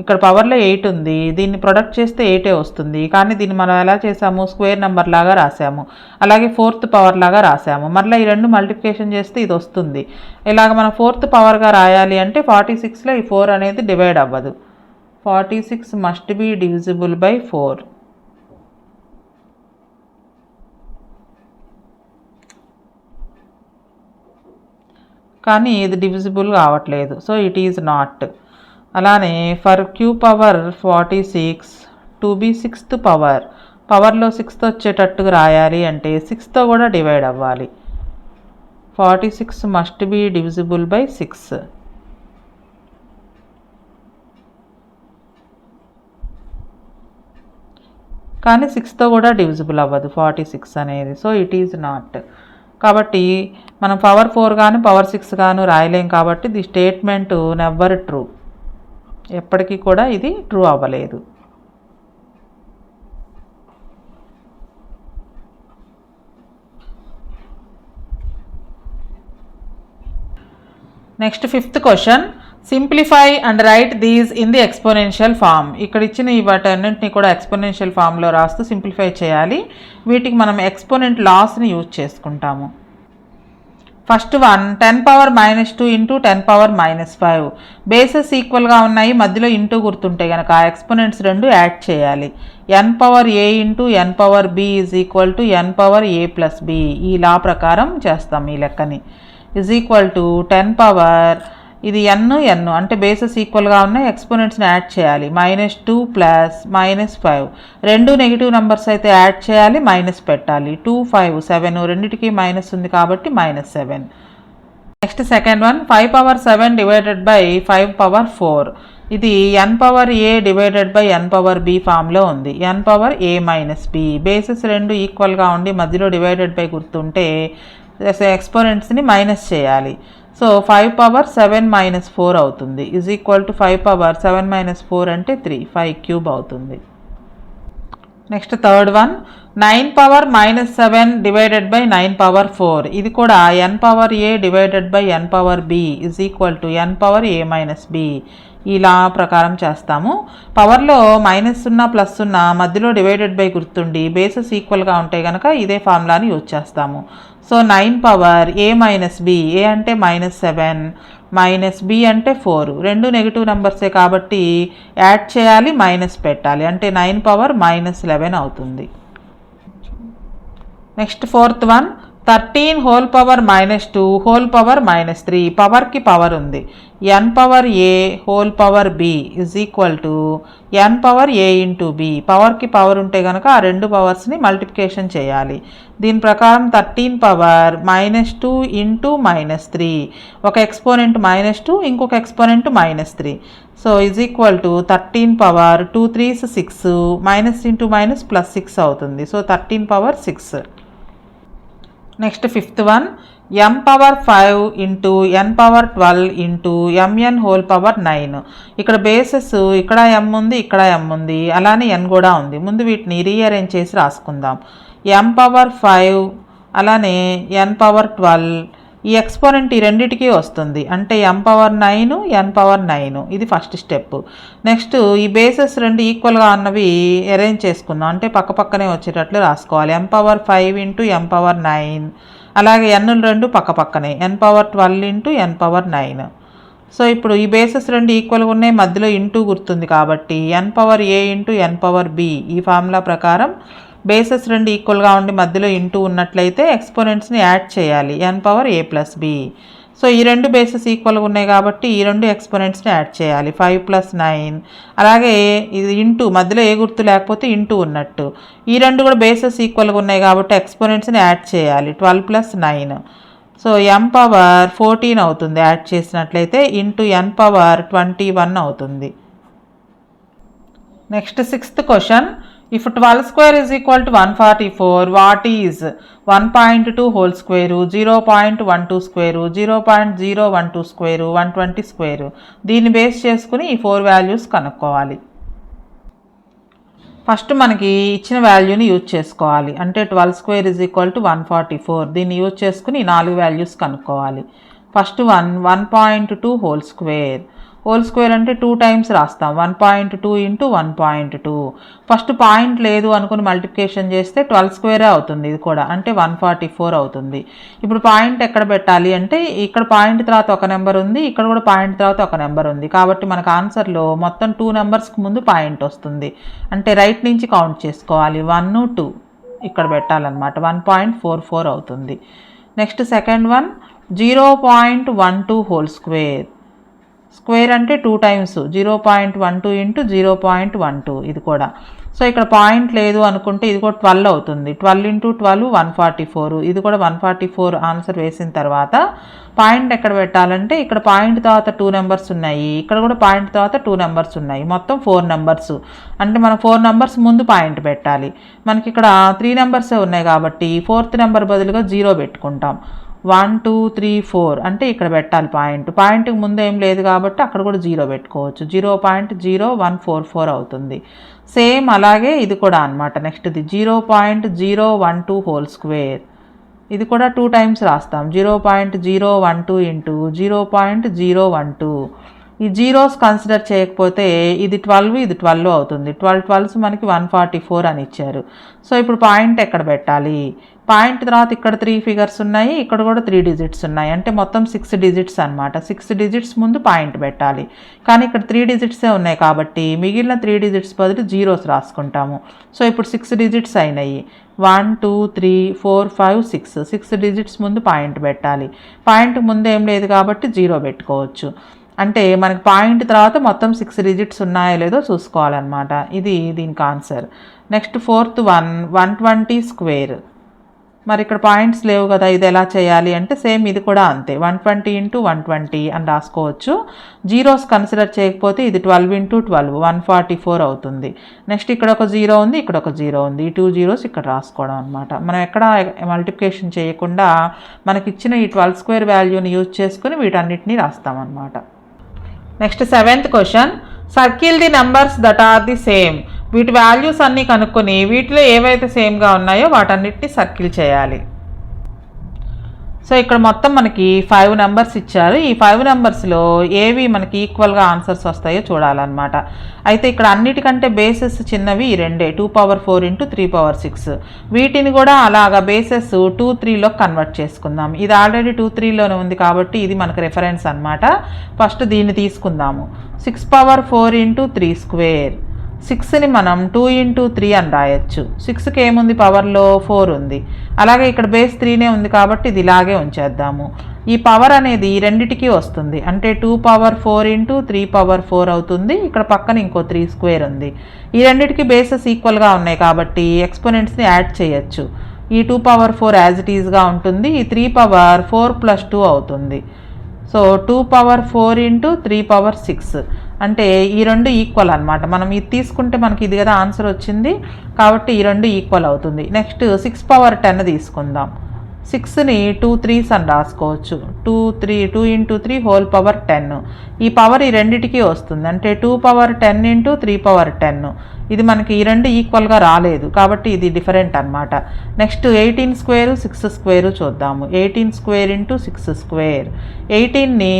ఇక్కడ పవర్లో 8 ఉంది, దీన్ని ప్రొడక్ట్ చేస్తే 8 వస్తుంది. కానీ దీన్ని మనం ఎలా చేసాము, స్క్వేర్ నెంబర్ లాగా రాసాము. అలాగే 4th పవర్ లాగా రాసాము. మళ్ళీ ఈ రెండు మల్టిప్లికేషన్ చేస్తే ఇది వస్తుంది. ఇలాగ మనం 4th పవర్గా రాయాలి అంటే 46లో ఈ 4 అనేది డివైడ్ అవ్వదు. 46 మస్ట్ బీ డివిజిబుల్ బై 4. కానీ ఇది డివిజిబుల్ కావట్లేదు, సో ఇట్ ఈజ్ నాట్. అలానే for q power 46 to be 6th పవర్లో 6th వచ్చేటట్టుగా రాయాలి అంటే 6తో కూడా డివైడ్ అవ్వాలి. 46 మస్ట్ బీ డివిజిబుల్ బై 6. కానీ 6తో కూడా డివిజిబుల్ అవ్వదు 46 అనేది, సో ఇట్ ఈజ్ నాట్. కాబట్టి మనం పవర్ 4 గాను పవర్ 6 గాను రాయలేం కాబట్టి ది స్టేట్మెంట్ నెవర్ ట్రూ, ఎప్పటికీ కూడా ఇది ట్రూ అవ్వలేదు. Next 5th question, simplify and write these in the exponential form. ఇక్కడ ఇచ్చిన వాటన్నింటినీ కూడా ఎక్స్పోనెన్షియల్ ఫామ్లో రాస్తూ సింప్లిఫై చేయాలి. వీటికి మనం ఎక్స్పోనెంట్ లాస్ని యూజ్ చేసుకుంటాము. ఫస్ట్ వన్ 10⁻² ఇంటూ 10⁻5 బేసెస్ ఈక్వల్గా ఉన్నాయి, మధ్యలో ఇంటూ గుర్తుంటే కనుక ఎక్స్పోనెంట్స్ రెండు యాడ్ చేయాలి. n⁻a into n⁻b is equal to n⁻a+b. ఈ లా ప్రకారం చేస్తాం ఈ లెక్కని. ఈజ్ ఈక్వల్ టు 10 ఇది n అంటే బేసెస్ ఈక్వల్గా ఉన్నాయి, ఎక్స్పోనెంట్స్ని యాడ్ చేయాలి. -2 ప్లస్ -5 రెండు నెగిటివ్ నెంబర్స్ అయితే యాడ్ చేయాలి, మైనస్ పెట్టాలి. 2 5 7 రెండింటికి మైనస్ ఉంది కాబట్టి -7. Next second one 5⁻7 divided by 5⁻4 ఇది n⁻a డివైడెడ్ బై n⁻b ఫామ్లో ఉంది. n⁻a-b బేసెస్ రెండు ఈక్వల్గా ఉండి మధ్యలో డివైడెడ్ బై గుర్తుంటే ఎక్స్పోనెంట్స్ని మైనస్ చేయాలి. సో 5⁻7 - 4 అవుతుంది. ఈజ్ ఈక్వల్ టు 5⁻7 - 4 అంటే 3 5³ అవుతుంది. Next third one 9⁻7 divided by 9⁻4 ఇది కూడా n⁻a divided by n⁻b is equal to n⁻a-b. ఇలా ప్రకారం చేస్తాము. పవర్లో మైనస్ ఉన్న ప్లస్ ఉన్న మధ్యలో డివైడెడ్ బై గుర్తుండి బేసెస్ ఈక్వల్గా ఉంటే కనుక ఇదే ఫార్ములాని యూజ్ చేస్తాము. సో 9⁻a-b a అంటే -7 -b అంటే 4 రెండు నెగిటివ్ నెంబర్సే కాబట్టి యాడ్ చేయాలి, మైనస్ పెట్టాలి అంటే 9⁻−11 అవుతుంది. నెక్స్ట్ ఫోర్త్ వన్ 13⁻2 3 పవర్కి పవర్ ఉంది. n⁻a⁻b is equal to n⁻a into b పవర్కి పవర్ ఉంటే కనుక ఆ రెండు పవర్స్ని మల్టిప్లికేషన్ చేయాలి. దీని ప్రకారం 13⁻2 ఇంటూ -3 ఒక ఎక్స్పోనెంట్ -2 ఇంకొక exponent -3. So is equal to 13 2 3s 6 minus into minus +6 అవుతుంది. So 13⁻6. Next fifth one m⁻5 into n⁻12 into mn⁻9 ఇక్కడ బేసెస్ ఇక్కడ m ఉంది, ఇక్కడ m ఉంది, అలానే n కూడా ఉంది. ముందు వీటిని రీఅరేంజ్ చేసి రాసుకుందాం. m⁻5 అలానే n⁻12 ఈ ఎక్స్పోనెంట్ ఈ రెండిటికి వస్తుంది అంటే m⁻9 n⁻9 ఇది ఫస్ట్ స్టెప్. నెక్స్ట్ ఈ బేసెస్ రెండు ఈక్వల్గా ఉన్నవి అరేంజ్ చేసుకుందాం అంటే పక్కపక్కనే వచ్చేటట్లు రాసుకోవాలి. m⁻5 ఇంటూ m⁻9 అలాగే n రెండు పక్కపక్కనే n⁻12 ఇంటూ n⁻9. సో ఇప్పుడు ఈ బేసెస్ రెండు ఈక్వల్గా ఉన్నాయి, మధ్యలో ఇంటూ గుర్తుంది కాబట్టి n⁻a ఇంటూ n⁻b ఈ ఫార్ములా ప్రకారం బేసెస్ రెండు ఈక్వల్గా ఉండి మధ్యలో ఇంటూ ఉన్నట్లయితే ఎక్స్పోనెంట్స్ని యాడ్ చేయాలి n⁻a+b. సో ఈ రెండు బేసెస్ ఈక్వల్గా ఉన్నాయి కాబట్టి ఈ రెండు ఎక్స్పోనెంట్స్ని యాడ్ చేయాలి 5 + 9 అలాగే ఇది ఇంటూ మధ్యలో ఏ గుర్తు లేకపోతే ఇంటూ ఉన్నట్టు. ఈ రెండు కూడా బేసెస్ ఈక్వల్గా ఉన్నాయి కాబట్టి ఎక్స్పోనెంట్స్ని యాడ్ చేయాలి 12 + 9. సో m⁻14 అవుతుంది యాడ్ చేసినట్లయితే ఇంటూ n⁻21 అవుతుంది. Next sixth question if 12² is equal to 144 what is 1.2 whole square 0.12 square 0.012 square 120 square దీన్ని బేస్ చేసుకుని ఈ 4 వాల్యూస్ కనుక్కోవాలి. ఫస్ట్ మనకి ఇచ్చిన వాల్యూని యూజ్ చేసుకోవాలి అంటే 12² is equal to 144 దీన్ని యూజ్ చేసుకుని 4 వాల్యూస్ కనుక్కోవాలి. ఫస్ట్ వన్ 1.2 హోల్ స్క్వేర్ అంటే 2 టైమ్స్ రాస్తాం 1.2 ఇంటూ 1.2. ఫస్ట్ పాయింట్ లేదు అనుకుని మల్టిప్లికేషన్ చేస్తే 12² అవుతుంది ఇది కూడా అంటే 144 అవుతుంది. ఇప్పుడు పాయింట్ ఎక్కడ పెట్టాలి అంటే ఇక్కడ పాయింట్ తర్వాత ఒక నెంబర్ ఉంది, ఇక్కడ కూడా పాయింట్ తర్వాత ఒక నెంబర్ ఉంది కాబట్టి మనకు ఆన్సర్లో మొత్తం 2 నెంబర్స్కి ముందు పాయింట్ వస్తుంది అంటే రైట్ నుంచి కౌంట్ చేసుకోవాలి 1 2 ఇక్కడ పెట్టాలన్నమాట 1.44 అవుతుంది. Next second one 0.12 whole square అంటే 2 టైమ్స్ 0.12 ఇంటూ 0.12 ఇది కూడా. సో ఇక్కడ పాయింట్ లేదు అనుకుంటే ఇది కూడా 12 అవుతుంది 12 ఇంటూ 12 144 ఇది కూడా 144 ఆన్సర్ వేసిన తర్వాత పాయింట్ ఎక్కడ పెట్టాలంటే ఇక్కడ పాయింట్ తర్వాత 2 నెంబర్స్ ఉన్నాయి, ఇక్కడ కూడా పాయింట్ తర్వాత 2 నెంబర్స్ ఉన్నాయి, మొత్తం 4 నెంబర్స్ అంటే మనం 4 నెంబర్స్ ముందు పాయింట్ పెట్టాలి. మనకి ఇక్కడ 3 నెంబర్సే ఉన్నాయి కాబట్టి 4th నెంబర్ బదులుగా 0 పెట్టుకుంటాం 1 2 3 4 అంటే ఇక్కడ పెట్టాలి పాయింట్కి ముందు ఏం లేదు కాబట్టి అక్కడ కూడా 0 పెట్టుకోవచ్చు 0.0144 అవుతుంది. సేమ్ అలాగే ఇది కూడా అనమాట. నెక్స్ట్ ఇది 0.012 హోల్ స్క్వేర్ ఇది కూడా 2 టైమ్స్ రాస్తాం 0.012 ఇంటూ 0.012 ఈ జీరోస్ కన్సిడర్ చేయకపోతే ఇది 12 ఇది 12 అవుతుంది. 12 12s మనకి 144 అని ఇచ్చారు. సో ఇప్పుడు పాయింట్ ఎక్కడ పెట్టాలి? పాయింట్ తర్వాత ఇక్కడ 3 ఫిగర్స్ ఉన్నాయి, ఇక్కడ కూడా 3 డిజిట్స్ ఉన్నాయి, అంటే మొత్తం 6 డిజిట్స్ అనమాట. 6 డిజిట్స్ ముందు పాయింట్ పెట్టాలి. కానీ ఇక్కడ 3 డిజిట్సే ఉన్నాయి కాబట్టి మిగిలిన 3 డిజిట్స్ బదులు జీరోస్ రాసుకుంటాము. సో ఇప్పుడు 6 డిజిట్స్ అయినాయి. 1 2 3 4 5 6 6 డిజిట్స్ ముందు పాయింట్ పెట్టాలి. పాయింట్ ముందు ఏం లేదు కాబట్టి జీరో పెట్టుకోవచ్చు. అంటే మనకి పాయింట్ తర్వాత మొత్తం 6 డిజిట్స్ ఉన్నాయో లేదో చూసుకోవాలన్నమాట. ఇది దీనికి answer. Next 4th one 120 square. మరి ఇక్కడ పాయింట్స్ లేవు కదా, ఇది ఎలా చేయాలి అంటే సేమ్ ఇది కూడా అంతే. 120 × 120 అని రాసుకోవచ్చు. జీరోస్ కన్సిడర్ చేయకపోతే ఇది 12 × 12 144 అవుతుంది. నెక్స్ట్ ఇక్కడ ఒక జీరో ఉంది, ఇక్కడ ఒక జీరో ఉంది, ఈ 2 జీరోస్ ఇక్కడ రాసుకోవడం అనమాట. మనం ఎక్కడ మల్టిప్లికేషన్ చేయకుండా మనకిచ్చిన ఈ 12 స్క్వేర్ వాల్యూని యూజ్ చేసుకుని వీటన్నిటిని రాస్తామన్నమాట. Next 7th question, circle the numbers that are the same. వీటి వాల్యూస్ అన్నీ కనుక్కొని వీటిలో ఏవైతే సేమ్గా ఉన్నాయో వాటన్నిటిని సర్కిల్ చేయాలి. సో ఇక్కడ మొత్తం మనకి 5 నెంబర్స్ ఇచ్చారు. ఈ 5 నెంబర్స్లో ఏవి మనకి ఈక్వల్గా ఆన్సర్స్ వస్తాయో చూడాలన్నమాట. అయితే ఇక్కడ అన్నిటికంటే బేసెస్ చిన్నవి ఈ రెండే, 2⁴ × 3⁶. వీటిని కూడా అలాగా బేసెస్ 2 3లో కన్వర్ట్ చేసుకుందాం. ఇది ఆల్రెడీ 2 3లోనే ఉంది కాబట్టి ఇది మనకు రెఫరెన్స్ అనమాట. ఫస్ట్ దీన్ని తీసుకుందాము. 6⁴ × 3². 6ని మనం 2 × 3 అని రాయొచ్చు. 6కి ఏముంది, పవర్లో 4 ఉంది. అలాగే ఇక్కడ బేస్ 3నే ఉంది కాబట్టి ఇది ఇలాగే ఉంచేద్దాము. ఈ పవర్ అనేది రెండిటికి వస్తుంది, అంటే 2⁴ × 3⁴ అవుతుంది. ఇక్కడ పక్కన ఇంకో 3² ఉంది. ఈ రెండిటికి బేసెస్ ఈక్వల్గా ఉన్నాయి కాబట్టి ఎక్స్పోనెంట్స్ని యాడ్ చేయొచ్చు. ఈ 2⁴ యాజ్ ఇట్ ఈజ్గా ఉంటుంది. ఈ 3⁴ 4 + 2 అవుతుంది. సో 2⁴ × 3⁶. అంటే ఈ రెండు ఈక్వల్ అనమాట. మనం ఇది తీసుకుంటే మనకి ఇది కదా ఆన్సర్ వచ్చింది కాబట్టి ఈ రెండు ఈక్వల్ అవుతుంది. నెక్స్ట్ 6⁻10 తీసుకుందాం. 6ని 2 3s అని రాసుకోవచ్చు. 2 × 3 హోల్ పవర్ 10. ఈ పవర్ ఈ రెండిటికి వస్తుంది, అంటే 2⁻10 × 3⁻10. ఇది మనకి ఈ రెండు ఈక్వల్గా రాలేదు కాబట్టి ఇది డిఫరెంట్ అనమాట. నెక్స్ట్ 18² 6² చూద్దాము. 18² × 6². 18ని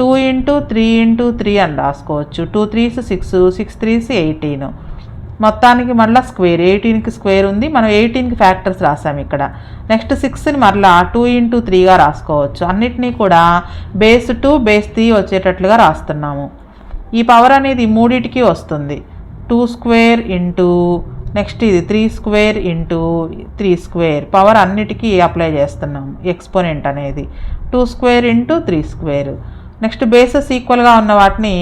2 × 3 × 3 అని రాసుకోవచ్చు. 2 3s 6, 6 3s 18. మొత్తానికి మళ్ళీ స్క్వేర్, 18కి స్క్వేర్ ఉంది, మనం 18కి ఫ్యాక్టర్స్ రాసాము ఇక్కడ. నెక్స్ట్ 6ని మళ్ళీ 2 × 3గా రాసుకోవచ్చు. అన్నిటినీ కూడా బేస్ 2 బేస్ 3 వచ్చేటట్లుగా రాస్తున్నాము. ఈ పవర్ అనేది మూడిటికి వస్తుంది. 2² నెక్స్ట్ ఇది 3² × 3². పవర్ అన్నిటికీ అప్లై చేస్తున్నాము. ఎక్స్పోనెంట్ అనేది 2² × 3². నెక్స్ట్ బేసెస్ ఈక్వల్గా ఉన్న వాటిని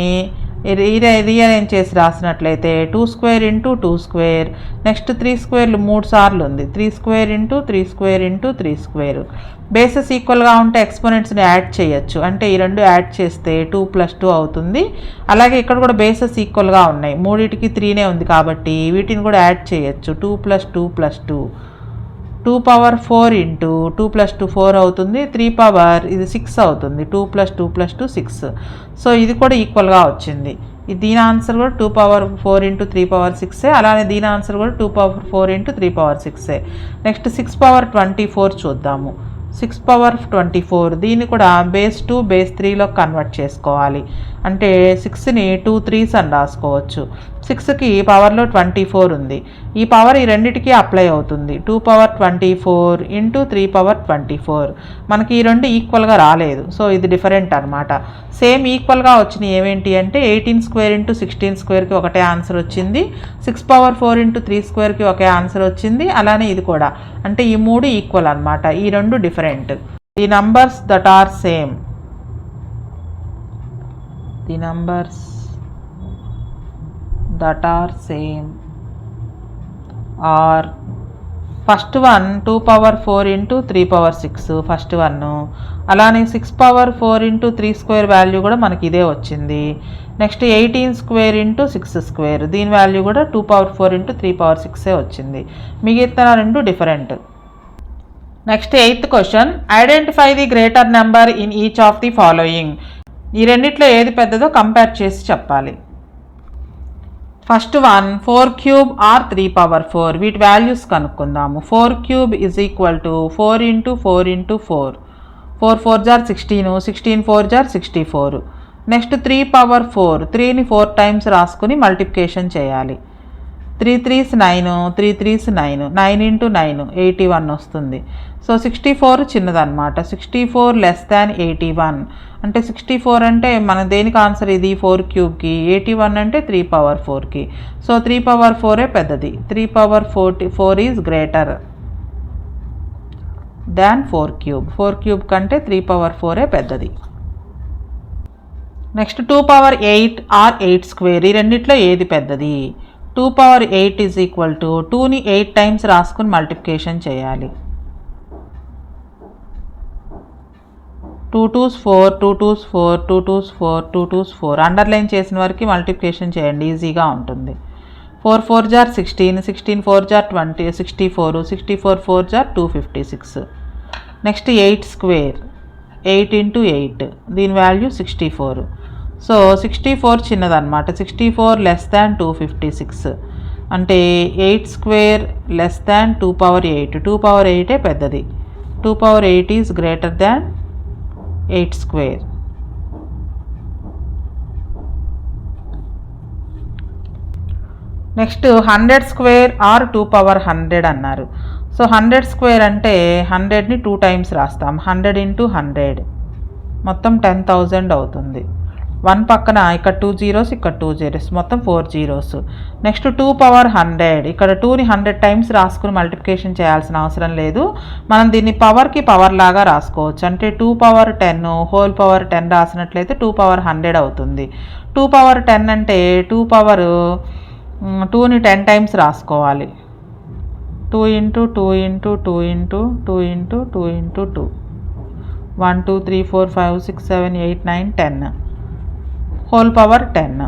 రీఅరేంజ్ చేసి రాసినట్లయితే 2² × 2². నెక్స్ట్ 3² 3 సార్లు ఉంది. 3² × 3² × 3². బేసెస్ ఈక్వల్గా ఉంటే ఎక్స్పోనెంట్స్ని యాడ్ చేయొచ్చు, అంటే ఈ రెండు యాడ్ చేస్తే 2 + 2 అవుతుంది. అలాగే ఇక్కడ కూడా బేసెస్ ఈక్వల్గా ఉన్నాయి, మూడింటికి 3నే ఉంది కాబట్టి వీటిని కూడా యాడ్ చేయొచ్చు. 2 + 2 + 2. 2⁴ × 2 + 2 4 అవుతుంది. 3 ఇది 6 అవుతుంది. 2 + 2 + 2 6. సో ఇది కూడా ఈక్వల్గా వచ్చింది. దీని ఆన్సర్ కూడా 2⁴ × 3⁶. అలానే దీని ఆన్సర్ కూడా 2⁴ × 3⁶. నెక్స్ట్ 6⁻24 చూద్దాము. 6⁻24 దీన్ని కూడా బేస్ 2 బేస్ 3లో కన్వర్ట్ చేసుకోవాలి. అంటే 6ని 2 3s అని రాసుకోవచ్చు. 6కి పవర్లో 24 ఉంది. ఈ పవర్ ఈ రెండిటికి అప్లై అవుతుంది. 2⁻24 × 3⁻24. మనకి ఈ రెండు ఈక్వల్గా రాలేదు, సో ఇది డిఫరెంట్ అనమాట. సేమ్ ఈక్వల్గా వచ్చినాయి ఏమేంటి అంటే 18² × 16²కి ఒకటే ఆన్సర్ వచ్చింది. 6⁻4 × 3²కి ఒకే ఆన్సర్ వచ్చింది. అలానే ఇది కూడా, అంటే ఈ మూడు ఈక్వల్ అనమాట. ఈ రెండు different. The numbers that are same. The numbers that are same are first one 2⁴ × 3⁶, first one. అలానే 6⁴ × 3² వాల్యూ కూడా మనకి ఇదే వచ్చింది. నెక్స్ట్ 18² × 6², దీని వాల్యూ కూడా 2⁴ × 3⁶ వచ్చింది. మిగతా రెండు different. Next 8th question, identify the greater number in each of the following. ఈ రెండిట్లో ఏది పెద్దదో కంపేర్ చేసి చెప్పాలి. First one 4³ or 3⁴. వీటి వాల్యూస్ కనుక్కుందాము. 4³ = 4 × 4 × 4. 4 4 16, 16 4 64. నెక్స్ట్ 3 పవర్ 4, 3ని 4 టైమ్స్ రాసుకుని మల్టిప్లికేషన్ చేయాలి. 3 3s 9, 3 3s 9, 9 ఇంటూ 9 81 వస్తుంది. సో 64 చిన్నదన్నమాట. 64 లెస్ దాన్ 81 అంటే 64 అంటే మన దేనికి ఆన్సర్ ఇది 4 క్యూబ్కి, 81 అంటే 3 పవర్ 4కి. సో 3 పవర్ 4ఏ పెద్దది. 3 power 4 is greater than 4 cube. 4 cube కంటే 3 పవర్ 4ఏ పెద్దది. నెక్స్ట్ 2 పవర్ 8 ఆర్ 8 స్క్వేర్, ఈ రెండిట్లో ఏది పెద్దది? 2 పవర్ 8 ఈజ్ ఈక్వల్ టు 2ని 8 టైమ్స్ రాసుకుని మల్టిప్లికేషన్ చేయాలి. 2 2s 4, 2 2s 4, 2 2s 4, 2 2s 4 underline చేసిన వరకు మల్టిప్లికేషన్ చేయండి, ఈజీగా ఉంటుంది. 4 4 జార్ 16, 16 4 జార్ 20, 64, 64 4 జార్ 256. నెక్స్ట్ 8 స్క్వేర్, 8 ఇంటూ 8, దీని వాల్యూ 64. సో 64 చిన్నదన్నమాట. 64 లెస్ దాన్ 256 అంటే 8 స్క్వేర్ లెస్ దాన్ 2 పవర్ 8. 2 పవర్ 8ఏ పెద్దది. 2 power 8 is greater than 8 square. Next 100 square or 2 power 100 అన్నారు. సో 100 స్క్వేర్ అంటే 100ని 2 టైమ్స్ రాస్తాం. 100 ఇంటూ 100 మొత్తం 10,000 అవుతుంది. 1 పక్కన ఇక్కడ 2 zeros, ఇక్కడ 2 zeros, మొత్తం 4 zeros. నెక్స్ట్ 2 పవర్ 100, ఇక్కడ 2ని 100 టైమ్స్ రాసుకుని మల్టిప్లికేషన్ చేయాల్సిన అవసరం లేదు. మనం దీన్ని పవర్కి పవర్ లాగా రాసుకోవచ్చు. అంటే 2 పవర్ 10 హోల్ పవర్ 10 రాసినట్లయితే 2 పవర్ 100 అవుతుంది. 2 పవర్ 10 అంటే 2 పవర్ 2ని 10 టైమ్స్ రాసుకోవాలి. 2 into 2 into 2 into 2 into 2 into 2 1 2 3 4 5 6 7 8 9 10 whole power 10.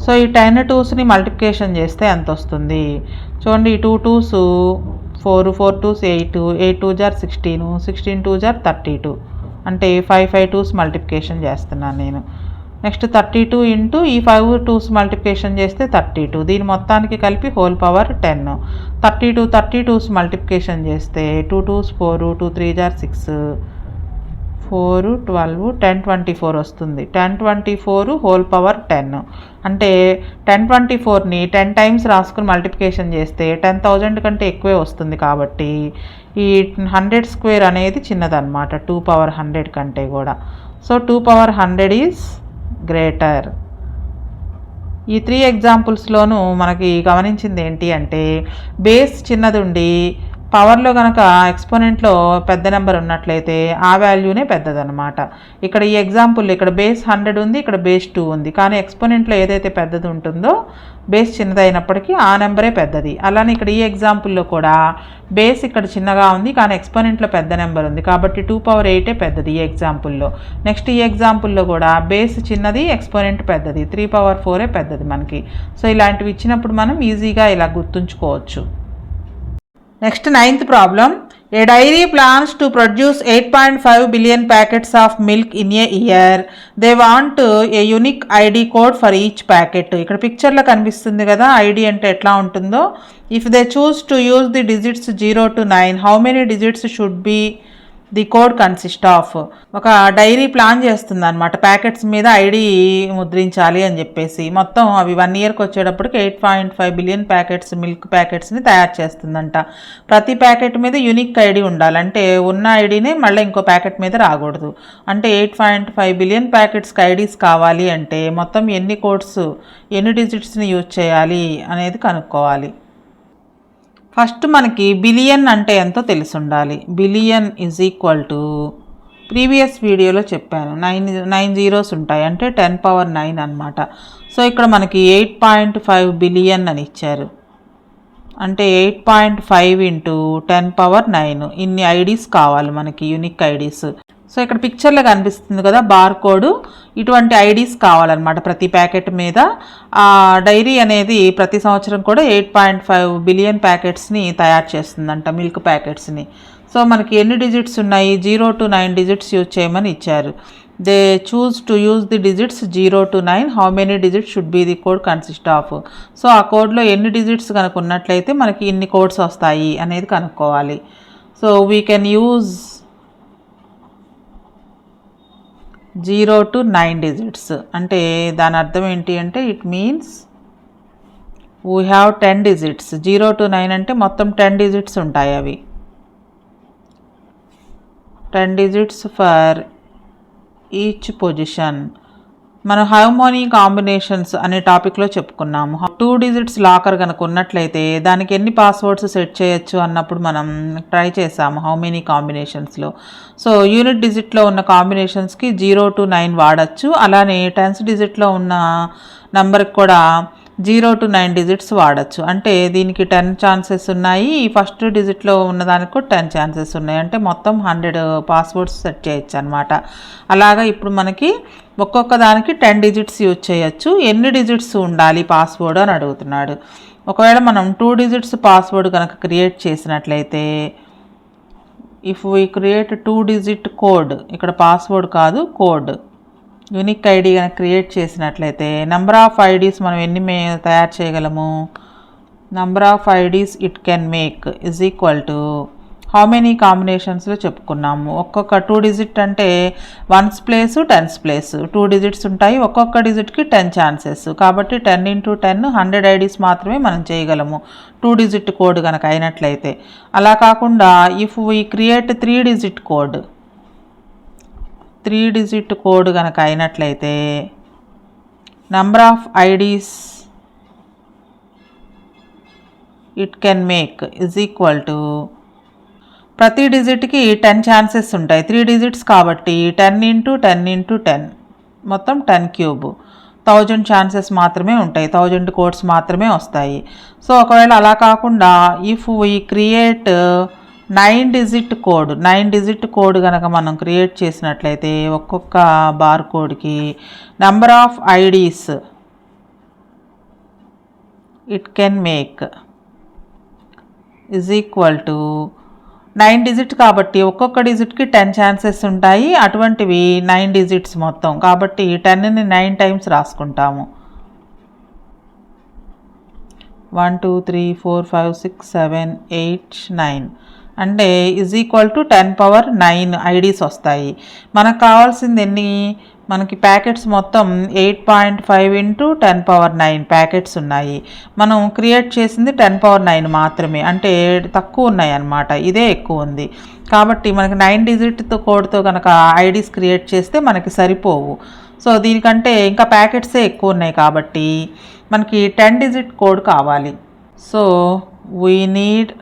So ఈ 10 2స్ని మల్టిప్లికేషన్ చేస్తే ఎంత వస్తుంది చూడండి. ఈ 2 2s 4, 4 2s 8, 8 2 జార్ 16, 16 2 జార్ 32 అంటే 5 5 2s మల్టిప్లికేషన్ చేస్తున్నాను నేను. నెక్స్ట్ 32 ఇంటూ ఈ 5 2s మల్టిప్లికేషన్ చేస్తే 32, దీని మొత్తానికి కలిపి హోల్ పవర్ 10. 32 32s మల్టిప్లికేషన్ చేస్తే 2 2s 4, 2 3 జార్ 6, 4 12 10 24 వస్తుంది. 10 24 హోల్ పవర్ 10 అంటే 10 24ని 10 టైమ్స్ రాసుకుని మల్టిప్లికేషన్ చేస్తే 10,000 కంటే ఎక్కువే వస్తుంది. కాబట్టి ఈ 100 స్క్వేర్ అనేది చిన్నదన్నమాట 2 పవర్ 100 కంటే కూడా. So 2 power 100 is greater. ఈ 3 ఎగ్జాంపుల్స్లోనూ మనకి గమనించింది ఏంటి అంటే బేస్ చిన్నది ఉండి పవర్లో కనుక ఎక్స్పోనెంట్లో పెద్ద నెంబర్ ఉన్నట్లయితే ఆ వాల్యూనే పెద్దదన్నమాట. ఇక్కడ ఈ ఎగ్జాంపుల్ ఇక్కడ బేస్ 100 ఉంది, ఇక్కడ బేస్ 2 ఉంది, కానీ ఎక్స్పోనెంట్లో ఏదైతే పెద్దది ఉంటుందో బేస్ చిన్నదైనప్పటికీ ఆ నెంబరే పెద్దది. అలానే ఇక్కడ ఈ ఎగ్జాంపుల్లో కూడా బేస్ ఇక్కడ చిన్నగా ఉంది కానీ ఎక్స్పోనెంట్లో పెద్ద నెంబర్ ఉంది కాబట్టి 2 పవర్ 8ఏ పెద్దది ఈ ఎగ్జాంపుల్లో. నెక్స్ట్ ఈ ఎగ్జాంపుల్లో కూడా బేస్ చిన్నది, ఎక్స్పోనెంట్ పెద్దది, 3 పవర్ 4ఏ పెద్దది మనకి. సో ఇలాంటివి ఇచ్చినప్పుడు మనం ఈజీగా ఇలా గుర్తుంచుకోవచ్చు. Next 9th problem. A dairy plans to produce 8.5 billion packets of milk in a year. They want a unique ID code for each packet. ఇక్కడ పిక్చర్లో కనిపిస్తుంది కదా ఐడి అంటే ఎట్లా ఉంటుందో. If they choose to use the digits 0 to 9, how many digits should be the code consist of? ఒక dairy plan చేస్తుంది అనమాట, ప్యాకెట్స్ మీద ఐడి ముద్రించాలి అని చెప్పేసి. మొత్తం అవి 1 ఇయర్కి వచ్చేటప్పటికి 8.5 బిలియన్ ప్యాకెట్స్ మిల్క్ ప్యాకెట్స్ని తయారు చేస్తుందంట. ప్రతి ప్యాకెట్ మీద యూనిక్ ఐడి ఉండాలంటే ఉన్న ఐడినే మళ్ళీ ఇంకో ప్యాకెట్ మీద రాకూడదు. అంటే 8.5 బిలియన్ ప్యాకెట్స్కి ఐడీస్ కావాలి అంటే మొత్తం ఎన్ని కోడ్స్, ఎన్ని డిజిట్స్ని యూజ్ చేయాలి అనేది కనుక్కోవాలి. ఫస్ట్ మనకి బిలియన్ అంటే ఎంతో తెలిసి ఉండాలి. Billion is equal to, previous వీడియోలో చెప్పాను, 9 zeros ఉంటాయి అంటే 10 పవర్ 9 అనమాట. సో ఇక్కడ మనకి 8.5 బిలియన్ అని ఇచ్చారు అంటే 8.5 ఇంటూ 10 పవర్ 9 ఇన్ని ఐడీస్ కావాలి మనకి, యూనిక్ ఐడీస్. సో ఇక్కడ పిక్చర్లో కనిపిస్తుంది కదా బార్ కోడ్, ఇటువంటి ఐడీస్ కావాలన్నమాట ప్రతి ప్యాకెట్ మీద. ఆ డైరీ అనేది ప్రతి సంవత్సరం కూడా 8.5 బిలియన్ ప్యాకెట్స్ని తయారు చేస్తుందంట, మిల్క్ ప్యాకెట్స్ని. సో మనకి ఎన్ని డిజిట్స్ ఉన్నాయి, 0 to 9 డిజిట్స్ యూజ్ చేయమని ఇచ్చారు. They choose to use the digits 0 to 9, how many digits should be the code consist of. So ఆ కోడ్లో ఎన్ని డిజిట్స్ కనుక ఉన్నట్లయితే మనకి ఇన్ని కోడ్స్ వస్తాయి అనేది కనుక్కోవాలి. So we can use 0 to 9 digits. అంటే దాని అర్థం ఏంటి అంటే it means we have 10 digits. 0 to 9 అంటే మొత్తం 10 digits ఉంటాయి. అవి 10 digits ఫర్ ఈచ్ పొజిషన్. మనం హార్మోనీ కాంబినేషన్స్ అనే టాపిక్లో చెప్పుకున్నాము. 2 digits లాకర్ కనుక ఉన్నట్లయితే దానికి ఎన్ని పాస్వర్డ్స్ సెట్ చేయొచ్చు అన్నప్పుడు మనం ట్రై చేసాము హౌ మెనీ కాంబినేషన్స్లో. సో యూనిట్ డిజిట్లో ఉన్న కాంబినేషన్స్కి 0 to 9 వాడచ్చు. అలానే 10th డిజిట్లో ఉన్న నెంబర్కి కూడా 0 to 9 digits వాడచ్చు. అంటే దీనికి 10 ఛాన్సెస్ ఉన్నాయి. ఫస్ట్ డిజిట్లో ఉన్నదానికి కూడా 10 ఛాన్సెస్ ఉన్నాయి. అంటే మొత్తం 100 పాస్వర్డ్స్ సెట్ చేయొచ్చు అనమాట. అలాగా ఇప్పుడు మనకి ఒక్కొక్క దానికి 10 digits యూజ్ చేయొచ్చు. ఎన్ని డిజిట్స్ ఉండాలి పాస్వర్డ్ అని అడుగుతున్నాడు. ఒకవేళ మనం 2 digits పాస్వర్డ్ కనుక క్రియేట్ చేసినట్లయితే if we create 2 digit code, ఇక్కడ పాస్వర్డ్ కాదు కోడ్, యూనిక్ ఐడి కనుక క్రియేట్ చేసినట్లయితే నెంబర్ ఆఫ్ ఐడీస్ మనం ఎన్ని తయారు చేయగలము, number of IDs it can make is equal to how many కాంబినేషన్స్లో చెప్పుకున్నాము. ఒక్కొక్క 2 digit అంటే 1's place 10's place 2 digits ఉంటాయి. ఒక్కొక్క డిజిట్కి 10 ఛాన్సెస్. కాబట్టి 10 into 10 100 ఐడీస్ మాత్రమే మనం చేయగలము 2 digit కోడ్ కనుక అయినట్లయితే. అలా కాకుండా if we create 3 digit code, 3 digit code కనుక అయినట్లయితే number of IDs it can make is equal to ప్రతి డిజిట్కి 10 ఛాన్సెస్ ఉంటాయి. 3 digits కాబట్టి 10 into 10 into 10 మొత్తం 10 cube 1000 ఛాన్సెస్ మాత్రమే ఉంటాయి. 1000 కోడ్స్ మాత్రమే వస్తాయి. సో ఒకవేళ అలా కాకుండా if we create 9 digit code, 9 digit code కనుక మనం క్రియేట్ చేసినట్లయితే ఒక్కొక్క బార్ కోడ్కి number of IDs it can make is equal to 9 digits కాబట్టి ఒక్కొక్క డిజిట్కి 10 ఛాన్సెస్ ఉంటాయి. అటువంటివి 9 digits మొత్తం. కాబట్టి 10ని 9 times రాసుకుంటాము. 1 2 3 4 5 6 7 8 9 అంటే ఈజ్ ఈక్వల్ టు 10^9 ఐడీస్ వస్తాయి. మనకు కావాల్సింది ఎన్ని, మనకి ప్యాకెట్స్ మొత్తం 8.5 into 10^9 ప్యాకెట్స్ ఉన్నాయి. మనం క్రియేట్ చేసింది 10^9 మాత్రమే, అంటే తక్కువ ఉన్నాయి అన్నమాట. ఇదే ఎక్కువ ఉంది. కాబట్టి మనకి 9 digit కోడ్తో కనుక ఐడీస్ క్రియేట్ చేస్తే మనకి సరిపోవు. సో దీనికంటే ఇంకా ప్యాకెట్సే ఎక్కువ ఉన్నాయి కాబట్టి మనకి 10 digit కోడ్ కావాలి. So we need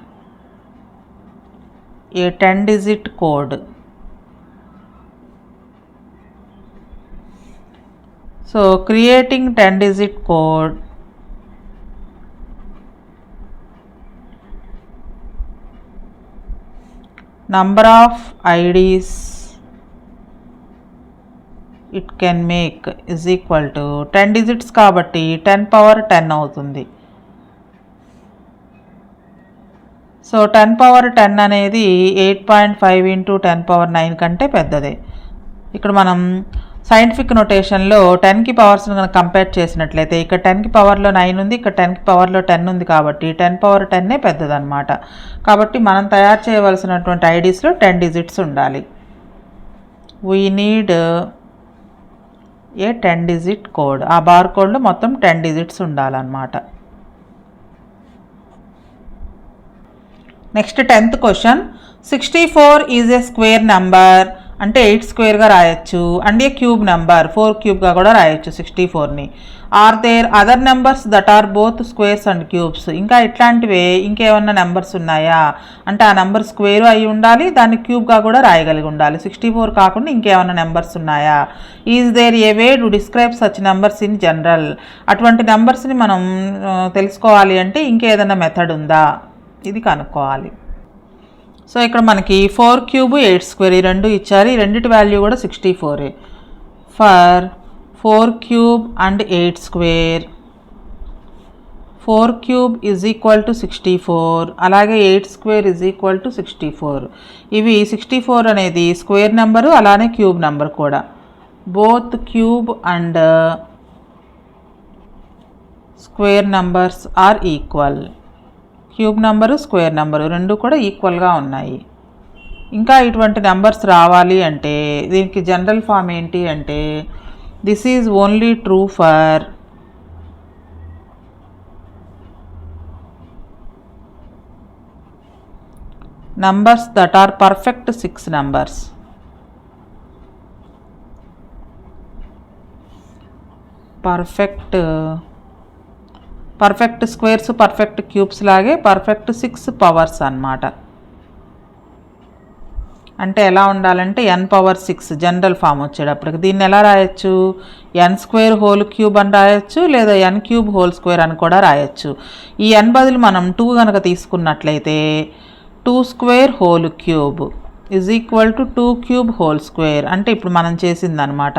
a 10 digit code. So creating 10 digit code, number of IDs it can make is equal to 10 digits కాబట్టి 10^10 అవుతుంది. సో 10^10 అనేది 8.5 into 10^9 కంటే పెద్దదే. ఇక్కడ మనం సైంటిఫిక్ నోటేషన్లో 10కి పవర్స్ కనుక కంపేర్ చేసినట్లయితే ఇక్కడ 10కి పవర్లో 9 ఉంది, ఇక్కడ 10కి పవర్లో 10 ఉంది. కాబట్టి 10^10 పెద్దదన్నమాట. కాబట్టి మనం తయారు చేయవలసినటువంటి ఐడీస్లో 10 digits ఉండాలి. We need a 10 digit code. ఆ బార్ కోడ్లో మొత్తం 10 digits ఉండాలన్నమాట. Next 10th question. 64 is a square number అంటే 8 స్క్వేర్గా రాయొచ్చు. అండ్ ఏ క్యూబ్ నెంబర్ 4 క్యూబ్గా కూడా రాయొచ్చు 64ని. Are there other numbers that are both squares and cubes. ఇంకా ఇట్లాంటివే ఇంకేమన్నా నెంబర్స్ ఉన్నాయా అంటే ఆ నెంబర్ స్క్వేర్ అయి ఉండాలి, దాన్ని క్యూబ్గా కూడా రాయగలిగి ఉండాలి. 64 కాకుండా ఇంకేమన్నా నెంబర్స్ ఉన్నాయా. Is there a way to describe such numbers in general. అటువంటి నెంబర్స్ని మనం తెలుసుకోవాలి అంటే ఇంకేదైనా మెథడ్ ఉందా, ఇది కనుక్కోవాలి. సో ఇక్కడ మనకి 4 cube 8 square ఈ రెండు ఇచ్చారు. ఈ రెండిటి వాల్యూ కూడా 64. For 4 cube and 8 square 4 cube is equal to 64, అలాగే 8 square ఈజ్ ఈక్వల్ టు 64. ఇవి 64 అనేది స్క్వేర్ నెంబరు, అలానే క్యూబ్ నెంబర్ కూడా. Both cube and square numbers are equal. Cube number square number రెండు కూడా ఈక్వల్గా ఉన్నాయి. ఇంకా ఇటువంటి నెంబర్స్ రావాలి అంటే దీనికి జనరల్ ఫామ్ ఏంటి అంటే this is only true for numbers that are perfect 6 numbers. Perfect squares perfect cubes లాగే పర్ఫెక్ట్ 6 పవర్స్ అన్నమాట. అంటే ఎలా ఉండాలంటే n పవర్ 6 జనరల్ ఫామ్ వచ్చేటప్పటికి దీన్ని ఎలా రాయొచ్చు, n స్క్వేర్ హోల్ క్యూబ్ అని రాయొచ్చు, లేదా n క్యూబ్ హోల్ స్క్వేర్ అని కూడా రాయొచ్చు. ఈ n బదులు మనం 2 కనుక తీసుకున్నట్లయితే 2 square whole cube is equal to 2 cube whole square. అంటే ఇప్పుడు మనం చేసిందనమాట.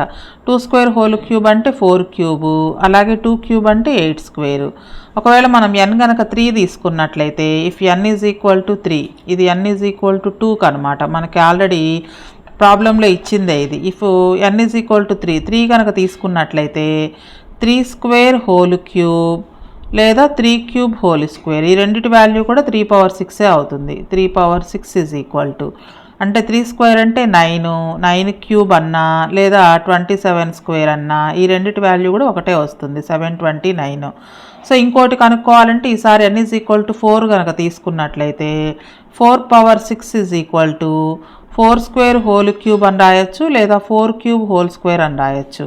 2 స్క్వేర్ హోల్ క్యూబ్ అంటే 4 క్యూబు, అలాగే 2 క్యూబ్ అంటే 8 స్క్వేరు. ఒకవేళ మనం n కనుక 3 తీసుకున్నట్లయితే if n is equal to 3, ఇది n ఈజ్ ఈక్వల్ టు 2 కనమాట. మనకి ఆల్రెడీ ప్రాబ్లంలో ఇచ్చిందే ఇది. If n is equal to 3 కనుక తీసుకున్నట్లయితే 3 స్క్వేర్ హోల్ క్యూబ్ లేదా 3 క్యూబ్ హోల్ స్క్వేర్, ఈ రెండింటి వాల్యూ కూడా 3 పవర్ 6 అవుతుంది. 3 పవర్ 6 ఈజ్ ఈక్వల్ టు అంటే 3 స్క్వేర్ అంటే 9 క్యూబ్ అన్నా లేదా 27 స్క్వేర్ అన్నా ఈ రెండింటి వాల్యూ కూడా ఒకటే వస్తుంది, 729. సో ఇంకోటి కనుక్కోవాలంటే ఈసారి n ఈజ్ ఈక్వల్ టు 4 కనుక తీసుకున్నట్లయితే 4 power 6 is equal to 4 square whole cube అని రాయొచ్చు, లేదా 4 క్యూబ్ హోల్ స్క్వేర్ అని రాయొచ్చు.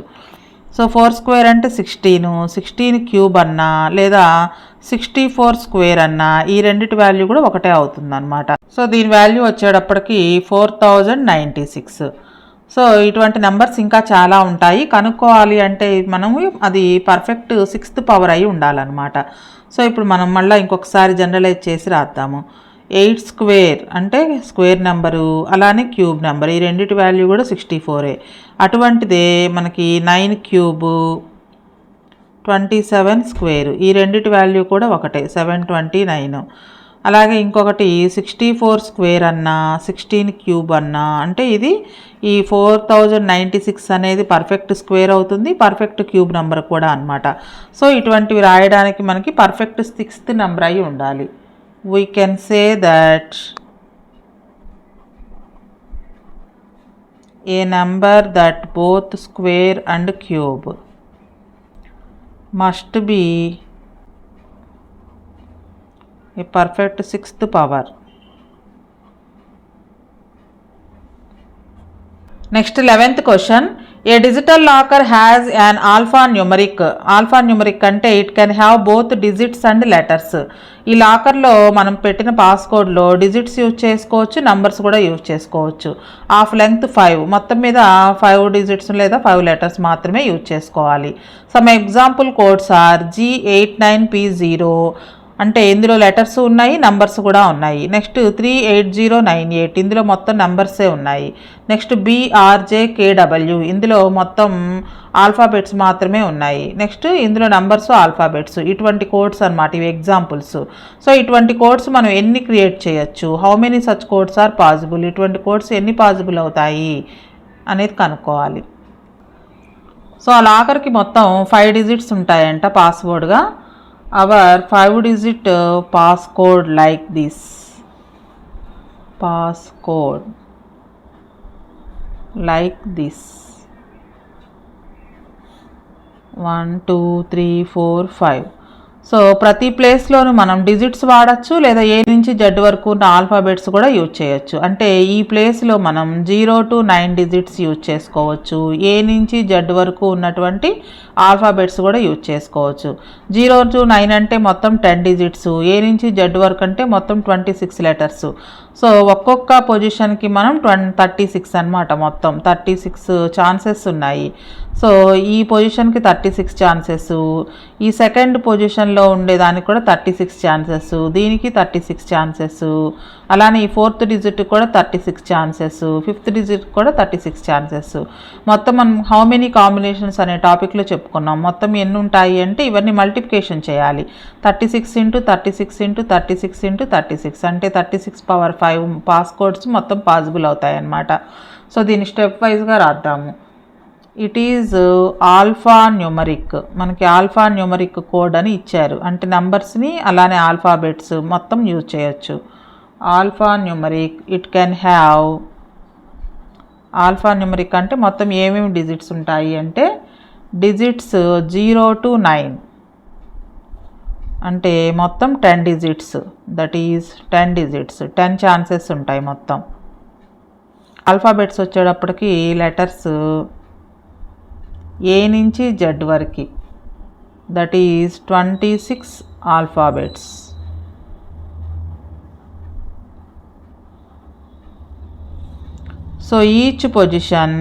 సో 4 స్క్వేర్ అంటే 16 క్యూబ్ అన్నా లేదా 64 స్క్వేర్ అన్నా ఈ రెండింటి వాల్యూ కూడా ఒకటే అవుతుంది అనమాట. సో దీని వాల్యూ వచ్చేటప్పటికి 4096. సో ఇటువంటి నెంబర్స్ ఇంకా చాలా ఉంటాయి. కనుక్కోవాలి అంటే మనము అది పర్ఫెక్ట్ 6th పవర్ అయి ఉండాలన్నమాట. సో ఇప్పుడు మనం మళ్ళీ ఇంకొకసారి జనరలైజ్ చేసి రాద్దాము. 8 స్క్వేర్ అంటే స్క్వేర్ నెంబరు, అలానే క్యూబ్ నెంబర్, ఈ రెండింటి వాల్యూ కూడా 64. అటువంటిదే మనకి 9 క్యూబు 27 స్క్వేర్, ఈ రెండింటి వాల్యూ కూడా ఒకటే, 729. అలాగే ఇంకొకటి 64 స్క్వేర్ అన్నా 16 క్యూబ్ అన్నా అంటే ఇది ఈ 4096 అనేది పర్ఫెక్ట్ స్క్వేర్ అవుతుంది, పర్ఫెక్ట్ క్యూబ్ నెంబర్ కూడా అనమాట. సో ఇటువంటివి రాయడానికి మనకి పర్ఫెక్ట్ 6th నెంబర్ అయి ఉండాలి. We can say that a number that both square and cube must be a perfect 6th power. Next 11th question. A digital locker has an alphanumeric. Alphanumeric అంటే it can have both digits and letters. ఈ లాకర్లో మనం పెట్టిన పాస్కోడ్లో digits use చేసుకోవచ్చు, numbers కూడా use చేసుకోవచ్చు. Of length 5, మొత్తం మీద 5 డిజిట్స్ లేదా 5 లెటర్స్ మాత్రమే యూజ్ చేసుకోవాలి. Some example codes are G89P0 అంటే ఇందులో లెటర్స్ ఉన్నాయి, నంబర్స్ కూడా ఉన్నాయి. నెక్స్ట్ 38098 ఇందులో మొత్తం నంబర్సే ఉన్నాయి. నెక్స్ట్ BRJKW ఇందులో మొత్తం ఆల్ఫాబెట్స్ మాత్రమే ఉన్నాయి. నెక్స్ట్ ఇందులో నంబర్స్ ఆల్ఫాబెట్స్, ఇటువంటి కోడ్స్ అన్నమాట, ఇవి ఎగ్జాంపుల్స్. సో ఇటువంటి కోడ్స్ మనం ఎన్ని క్రియేట్ చేయొచ్చు, how many such codes are possible, ఇటువంటి కోడ్స్ ఎన్ని పాసిబుల్ అవుతాయి అనేది కనుక్కోవాలి. సో ఆ లాకర్కి మొత్తం 5 డిజిట్స్ ఉంటాయంట పాస్వర్డ్గా. Our 5-digit passcode like this. Passcode like this. 1 2 3 4 5. So ప్రతి ప్లేస్లోనూ మనం డిజిట్స్ వాడచ్చు, లేదా ఏ నుంచి జెడ్ వరకు ఉన్న ఆల్ఫాబెట్స్ కూడా యూజ్ చేయొచ్చు. అంటే ఈ ప్లేస్లో మనం 0 to 9 డిజిట్స్ యూజ్ చేసుకోవచ్చు, ఏ నుంచి జెడ్ వరకు ఉన్నటువంటి ఆల్ఫాబెట్స్ కూడా యూజ్ చేసుకోవచ్చు. 0 to 9 అంటే మొత్తం 10 డిజిట్స్, ఏ నుంచి జెడ్ వరకు అంటే మొత్తం 26 లెటర్స్. సో ఒక్కొక్క పొజిషన్కి మనం 36 అనమాట, మొత్తం 36 ఛాన్సెస్ ఉన్నాయి. సో ఈ పొజిషన్కి 36 ఛాన్సెస్, ఈ సెకండ్ పొజిషన్లో ఉండేదానికి కూడా 36 ఛాన్సెస్, దీనికి 36 ఛాన్సెస్, అలానే ఈ 4th డిజిట్ కూడా 36 ఛాన్సెస్, 5th డిజిట్ కూడా 36 ఛాన్సెస్. మొత్తం మనం హౌ మెనీ కాంబినేషన్స్ అనే టాపిక్లో చెప్పుకున్నాం. మొత్తం ఎన్ని ఉంటాయి అంటే ఇవన్నీ మల్టిప్లికేషన్ చేయాలి. 36 × 36 × 36 × 36 అంటే 36 పవర్ 5 పాస్కోడ్స్ మొత్తం పాసిబుల్ అవుతాయి అన్నమాట. సో దీన్ని స్టెప్ వైజ్గా రాద్దాము. ఇట్ ఈజ్ ఆల్ఫా న్యూమరిక్, మనకి ఆల్ఫా న్యూమరిక్ కోడ్ అని ఇచ్చారు, అంటే నంబర్స్ని అలానే ఆల్ఫాబెట్స్ మొత్తం యూజ్ చేయొచ్చు. Alphanumeric it can have, alphanumeric అంటే మొత్తం ఏమేమి డిజిట్స్ ఉంటాయి అంటే డిజిట్స్ 0 to 9 అంటే మొత్తం 10 digits, that is 10 digits, 10 chances ఉంటాయి మొత్తం. ఆల్ఫాబెట్స్ వచ్చేటప్పటికి లెటర్స్ ఏ నుంచి జెడ్ వరకు, that is 26 alphabets. So each position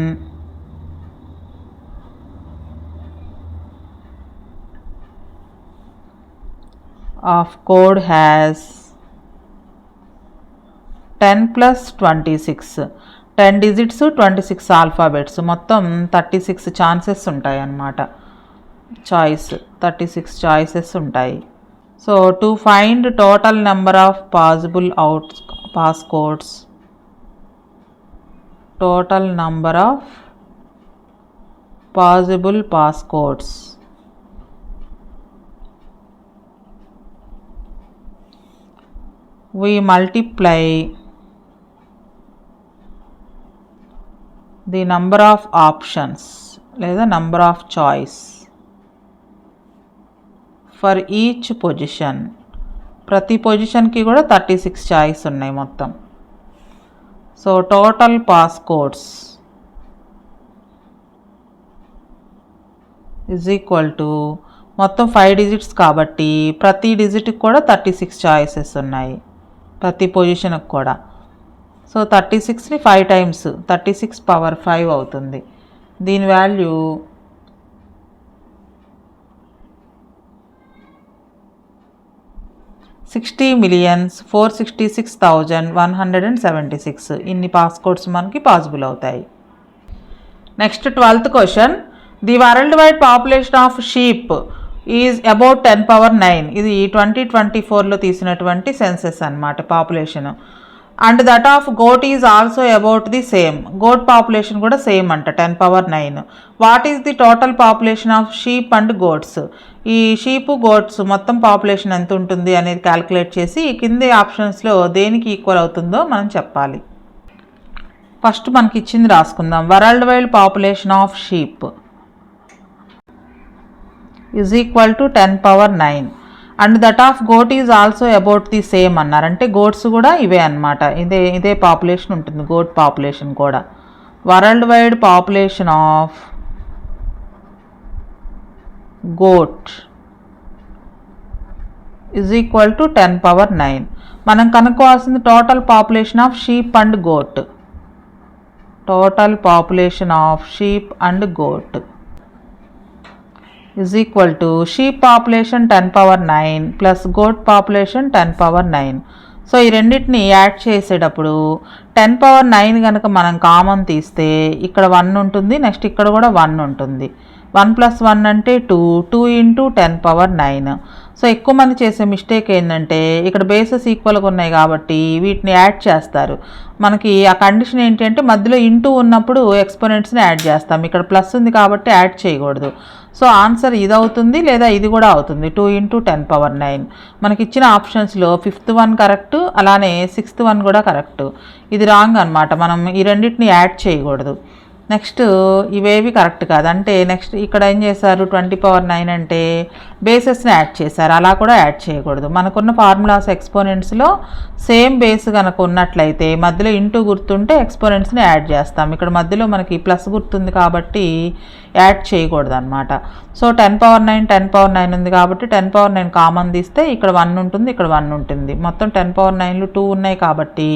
of code has 10 plus 26, 10 digits 26 alphabets, మొత్తం 36 ఛాన్సెస్ ఉంటాయి అన్నమాట. చాయిస్ 36 చాయిసెస్ ఉంటాయి. So to find total number of possible pass codes, total number of possible pass codes, we multiply the number of options లేదా number of choice for each position. ప్రతి పొజిషన్కి కూడా 36 choice ఉన్నాయి మొత్తం. So total pass codes is equal to మొత్తం 5 digits కాబట్టి ప్రతి డిజిట్కి కూడా 36 చాయిసెస్ ఉన్నాయి ప్రతి పొజిషన్కి కూడా. సో 36ని 5 times 36 power 5 అవుతుంది. దీని వాల్యూ 60,466,176. ఇన్ని పాస్ కోడ్స్ మనకి పాసిబుల్ అవుతాయి. Next 12th question. The world wide population of sheep is about 10 power 9. ఇది 2024లో తీసినటువంటి సెన్సెస్ అన్నమాట population. And that of goat is also about the same. Goat population కూడా సేమ్ అంట 10 power 9. What is the total population of sheep and goats? ఈ sheep goats మొత్తం population ఎంత ఉంటుంది అనేది క్యాలిక్యులేట్ చేసి ఈ కింది ఆప్షన్స్లో దేనికి ఈక్వల్ అవుతుందో మనం చెప్పాలి. ఫస్ట్ మనకి ఇచ్చింది రాసుకుందాం. World wide population of sheep is equal to 10 power 9 and that of goat is also about the same అన్నారు. అంటే గోట్స్ కూడా ఇవే అన్నమాట, ఇదే పాపులేషన్ ఉంటుంది గోట్ పాపులేషన్ కూడా. World wide population of goat is equal to 10 power 9. మనం కనుక్కోవాల్సింది total population of sheep and goat. Total population of sheep and goat is equal to sheep population 10 power 9 plus goat population 10 power 9. So ఈ రెండింటిని add చేసేటప్పుడు 10 power 9 కనుక మనం common తీస్తే ఇక్కడ 1 ఉంటుంది, నెక్స్ట్ ఇక్కడ కూడా 1 ఉంటుంది. 1 + 1 అంటే 2 into 10 power 9. సో ఎక్కువ మంది చేసే మిస్టేక్ ఏంటంటే ఇక్కడ బేసెస్ ఈక్వల్గా ఉన్నాయి కాబట్టి వీటిని యాడ్ చేస్తారు. మనకి ఆ కండిషన్ ఏంటి అంటే మధ్యలో ఇంటూ ఉన్నప్పుడు ఎక్స్పోనెంట్స్ని యాడ్ చేస్తాం. ఇక్కడ ప్లస్ ఉంది కాబట్టి యాడ్ చేయకూడదు. సో ఆన్సర్ ఇది అవుతుంది లేదా ఇది కూడా అవుతుంది 2 into 10 power 9. మనకి ఇచ్చిన ఆప్షన్స్లో 5th one కరెక్ట్, అలానే 6th one కూడా కరెక్ట్. ఇది రాంగ్ అనమాట, మనం ఈ రెండింటిని యాడ్ చేయకూడదు. నెక్స్ట్ ఇవేవి కరెక్ట్ కాదు. అంటే నెక్స్ట్ ఇక్కడ ఏం చేశారు 20 power 9 అంటే బేసెస్ని యాడ్ చేశారు, అలా కూడా యాడ్ చేయకూడదు. మనకున్న ఫార్ములాస్ ఎక్స్పోనెంట్స్లో సేమ్ బేస్ కనుక ఉన్నట్లయితే మధ్యలో ఇంటూ గుర్తుంటే ఎక్స్పోనెంట్స్ని యాడ్ చేస్తాం. ఇక్కడ మధ్యలో మనకి ప్లస్ గుర్తుంది కాబట్టి యాడ్ చేయకూడదు అనమాట. సో 10 power 9 10 power 9 ఉంది కాబట్టి 10 power 9 కామన్ తీస్తే ఇక్కడ 1 ఉంటుంది, ఇక్కడ 1 ఉంటుంది. మొత్తం 10 power 9లు 2 ఉన్నాయి కాబట్టి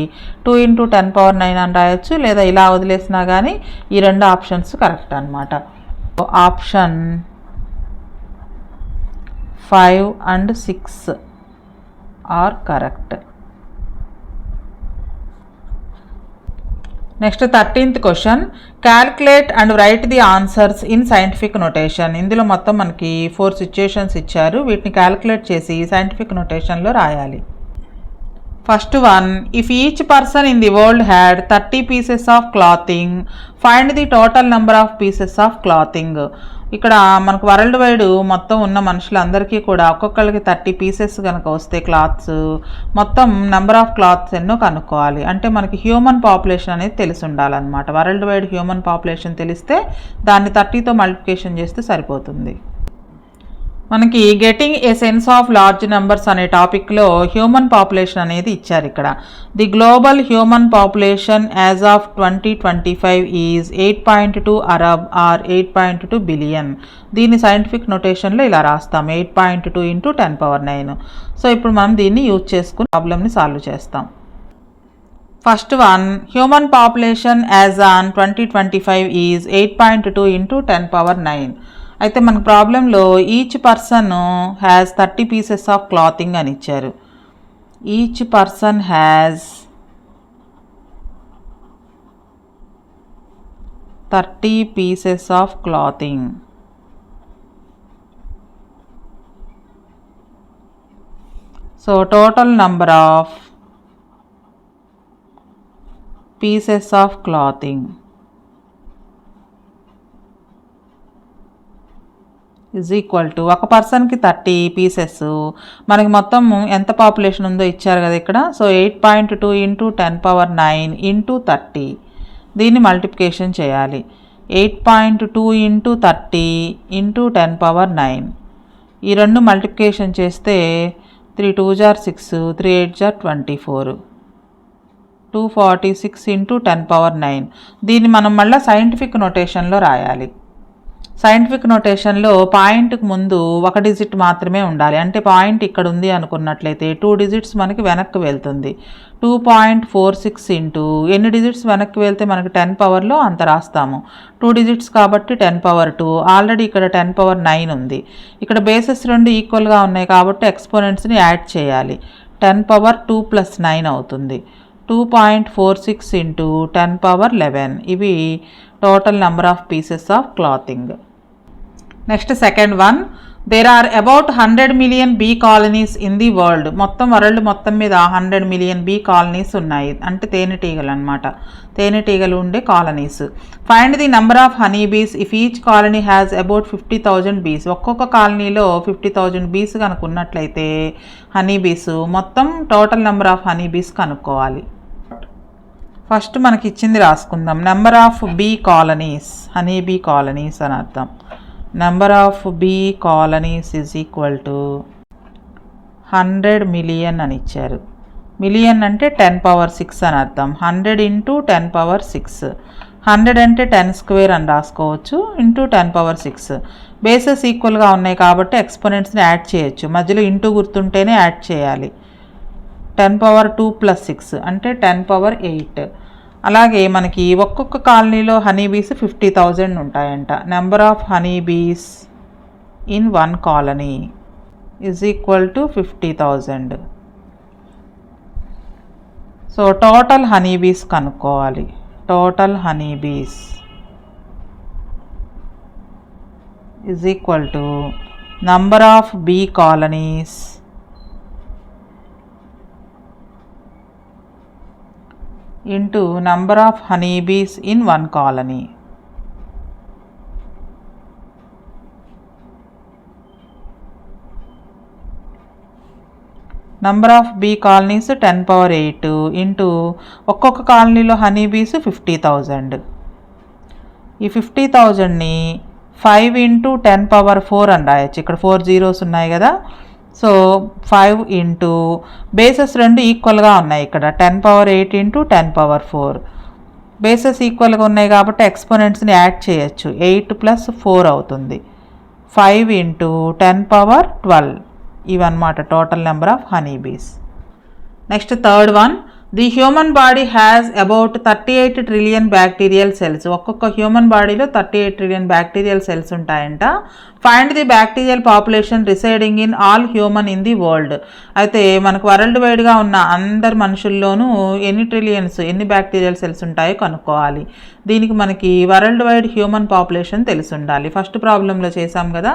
2 into 10 power 9 అని రాయొచ్చు, లేదా ఇలా వదిలేసినా కానీ ఈ రెండు ఆప్షన్స్ కరెక్ట్ అనమాట. Option 5 and 6 are correct. Next 13th question. Calculate and write the answers in scientific notation. ఇందులో మొత్తం మనకి 4 సిచ్యుయేషన్స్ ఇచ్చారు, వీటిని క్యాల్కులేట్ చేసి సైంటిఫిక్ నొటేషన్లో రాయాలి. First one, if each person in the world had 30 pieces of clothing, find the total number of pieces of clothing. ఇక్కడ మనకు world wide మొత్తం ఉన్న మనుషులందరికీ కూడా ఒక్కొక్కరికి 30 పీసెస్ కనుక వస్తే క్లాత్స్, మొత్తం నెంబర్ ఆఫ్ క్లాత్స్ ఎన్నో కనుక్కోవాలి. అంటే మనకి హ్యూమన్ పాపులేషన్ అనేది తెలిసి ఉండాలన్నమాట. వరల్డ్ వైడ్ హ్యూమన్ పాపులేషన్ తెలిస్తే దాన్ని 30తో మల్టిప్లికేషన్ చేస్తే సరిపోతుంది. మనకి getting a sense of large numbers అనే టాపిక్లో హ్యూమన్ పాపులేషన్ అనేది ఇచ్చారు. ఇక్కడ the global human population as of 2025 is 8.2 అరబ్ ఆర్ 8.2 బిలియన్. దీన్ని సైంటిఫిక్ నొటేషన్లో ఇలా రాస్తాం, 8.2 × 10⁹. సో ఇప్పుడు మనం దీన్ని యూజ్ చేసుకుని ప్రాబ్లమ్ని సాల్వ్ చేస్తాం. First one, human population as on 2025 is 8.2 × 10⁹. అయితే మన ప్రాబ్లంలో each person has 30 pieces of clothing అని ఇచ్చారు. Each person has 30 pieces of clothing. So total number of pieces of clothing is equal to, ఒక పర్సన్కి 30 పీసెస్, మనకి మొత్తం ఎంత పాపులేషన్ ఉందో ఇచ్చారు కదా ఇక్కడ. సో 8.2 × 10⁹ × 30. దీన్ని మల్టిప్లికేషన్ చేయాలి. 8.2 × 30 × 10⁹. ఈ రెండు మల్టిప్లికేషన్ చేస్తే 3 2s are 6, 3 8s are 24, 246 × 10⁹. దీన్ని మనం మళ్ళీ సైంటిఫిక్ నొటేషన్లో రాయాలి. సైంటిఫిక్ నొటేషన్లో పాయింట్కి ముందు ఒక డిజిట్ మాత్రమే ఉండాలి. అంటే పాయింట్ ఇక్కడ ఉంది అనుకున్నట్లయితే 2 డిజిట్స్ మనకి వెనక్కి వెళ్తుంది. 2.46 ఎన్ని డిజిట్స్ వెనక్కి వెళ్తే మనకి 10 పవర్లో అంత రాస్తాము. 2 డిజిట్స్ కాబట్టి 10⁻². ఆల్రెడీ ఇక్కడ 10⁻9 ఉంది. ఇక్కడ బేసెస్ రెండు ఈక్వల్గా ఉన్నాయి కాబట్టి ఎక్స్పోనెంట్స్ని యాడ్ చేయాలి. 10⁻2 + 9 అవుతుంది. 2.46 × 10⁻11. ఇవి total number of pieces of clothing. Next second one, there are about 100 million bee colonies in the world. World మొత్తం మీద 100 మిలియన్ బీ కాలనీస్ ఉన్నాయి. అంటే తేనెటీగలు అనమాట, తేనెటీగలు ఉండే colonies. Find the number of honey బీస్ if each colony has about 50,000 బీస్. ఒక్కొక్క కాలనీలో 50,000 బీస్ కనుక్కున్నట్లయితే హనీ బీస్, మొత్తం total number of honey bees కనుక్కోవాలి. ఫస్ట్ మనకి ఇచ్చింది రాసుకుందాం. Number of bee colonies, honey bee colonies అని అర్థం. Number of bee colonies is equal to 100 million అని ఇచ్చారు. మిలియన్ అంటే 10⁻6 అని అర్థం. 100 × 10⁻6. 100 అంటే 10² అని రాసుకోవచ్చు, × 10⁻6. బేసెస్ ఈక్వల్గా ఉన్నాయి కాబట్టి ఎక్స్పోనెంట్స్ని యాడ్ చేయొచ్చు. మధ్యలో ఇంటూ గుర్తుంటేనే యాడ్ చేయాలి. 10⁻2 + 6 అంటే 10⁻8. అలాగే మనకి ఒక్కొక్క కాలనీలో హనీ బీస్ 50,000 ఉంటాయంట. Number of honey bees in 1 colony is equal to 50,000. So total honey bees కనుక్కోవాలి. Total honey bees is equal to number of bee colonies into number of honeybees in 1 colony. Number of bee colonies 10⁸ into ఒక్కొక్క కాలనీలో honeybees 50,000. ఈ 50,000ని 5 × 10⁻4 అని రాయొచ్చు. ఇక్కడ 4 zeros ఉన్నాయి కదా. So 5 bases రెండు ఈక్వల్గా ఉన్నాయి. ఇక్కడ 10⁸ × 10⁻4. బేసెస్ ఈక్వల్గా ఉన్నాయి కాబట్టి ఎక్స్పోనెంట్స్ని యాడ్ చేయొచ్చు. 8 + 4 అవుతుంది. 5 × 10⁻12. ఇవన్నమాట టోటల్ నెంబర్ ఆఫ్ హనీ బీస్. Next third one, the human body has about 38 trillion bacterial cells. ఒక్కొక్క హ్యూమన్ బాడీలో 38 ట్రిలియన్ బ్యాక్టీరియల్ సెల్స్ ఉంటాయంట. Find the bacterial population residing in all human in the world. అయితే మనకు world వైడ్గా ఉన్న అందరు మనుషుల్లోనూ ఎన్ని బ్యాక్టీరియల్ సెల్స్ ఉంటాయో కనుక్కోవాలి. దీనికి మనకి వరల్డ్ వైడ్ హ్యూమన్ పాపులేషన్ తెలిసి ఉండాలి. ఫస్ట్ ప్రాబ్లంలో చేసాం కదా,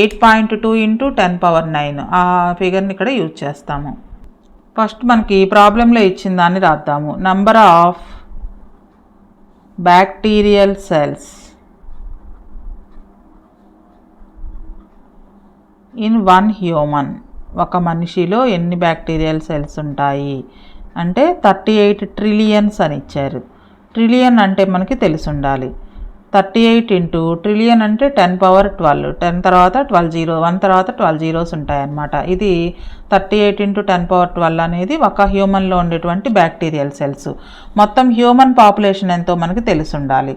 8.2 × 10⁻9. ఆ ఫిగర్ని ఇక్కడ యూజ్ చేస్తాము. ఫస్ట్ మనకి ప్రాబ్లంలో ఇచ్చిన దాన్ని రాద్దాము. Number of bacterial cells in one human, ఒక మనిషిలో ఎన్ని బ్యాక్టీరియల్ సెల్స్ ఉంటాయి అంటే 38 ట్రిలియన్స్ అని ఇచ్చారు. ట్రిలియన్ అంటే మనకి తెలిసి ఉండాలి. 38 ఇంటూ ట్రిలియన్ అంటే 10^12, 10 తర్వాత 12 జీరో, 1 తర్వాత 12 జీరోస్ ఉంటాయన్నమాట. ఇది 38 ఇంటూ 10^12 అనేది ఒక హ్యూమన్లో ఉండేటువంటి బ్యాక్టీరియల్ సెల్స్. మొత్తం హ్యూమన్ పాపులేషన్ ఎంతో మనకి తెలిసి ఉండాలి.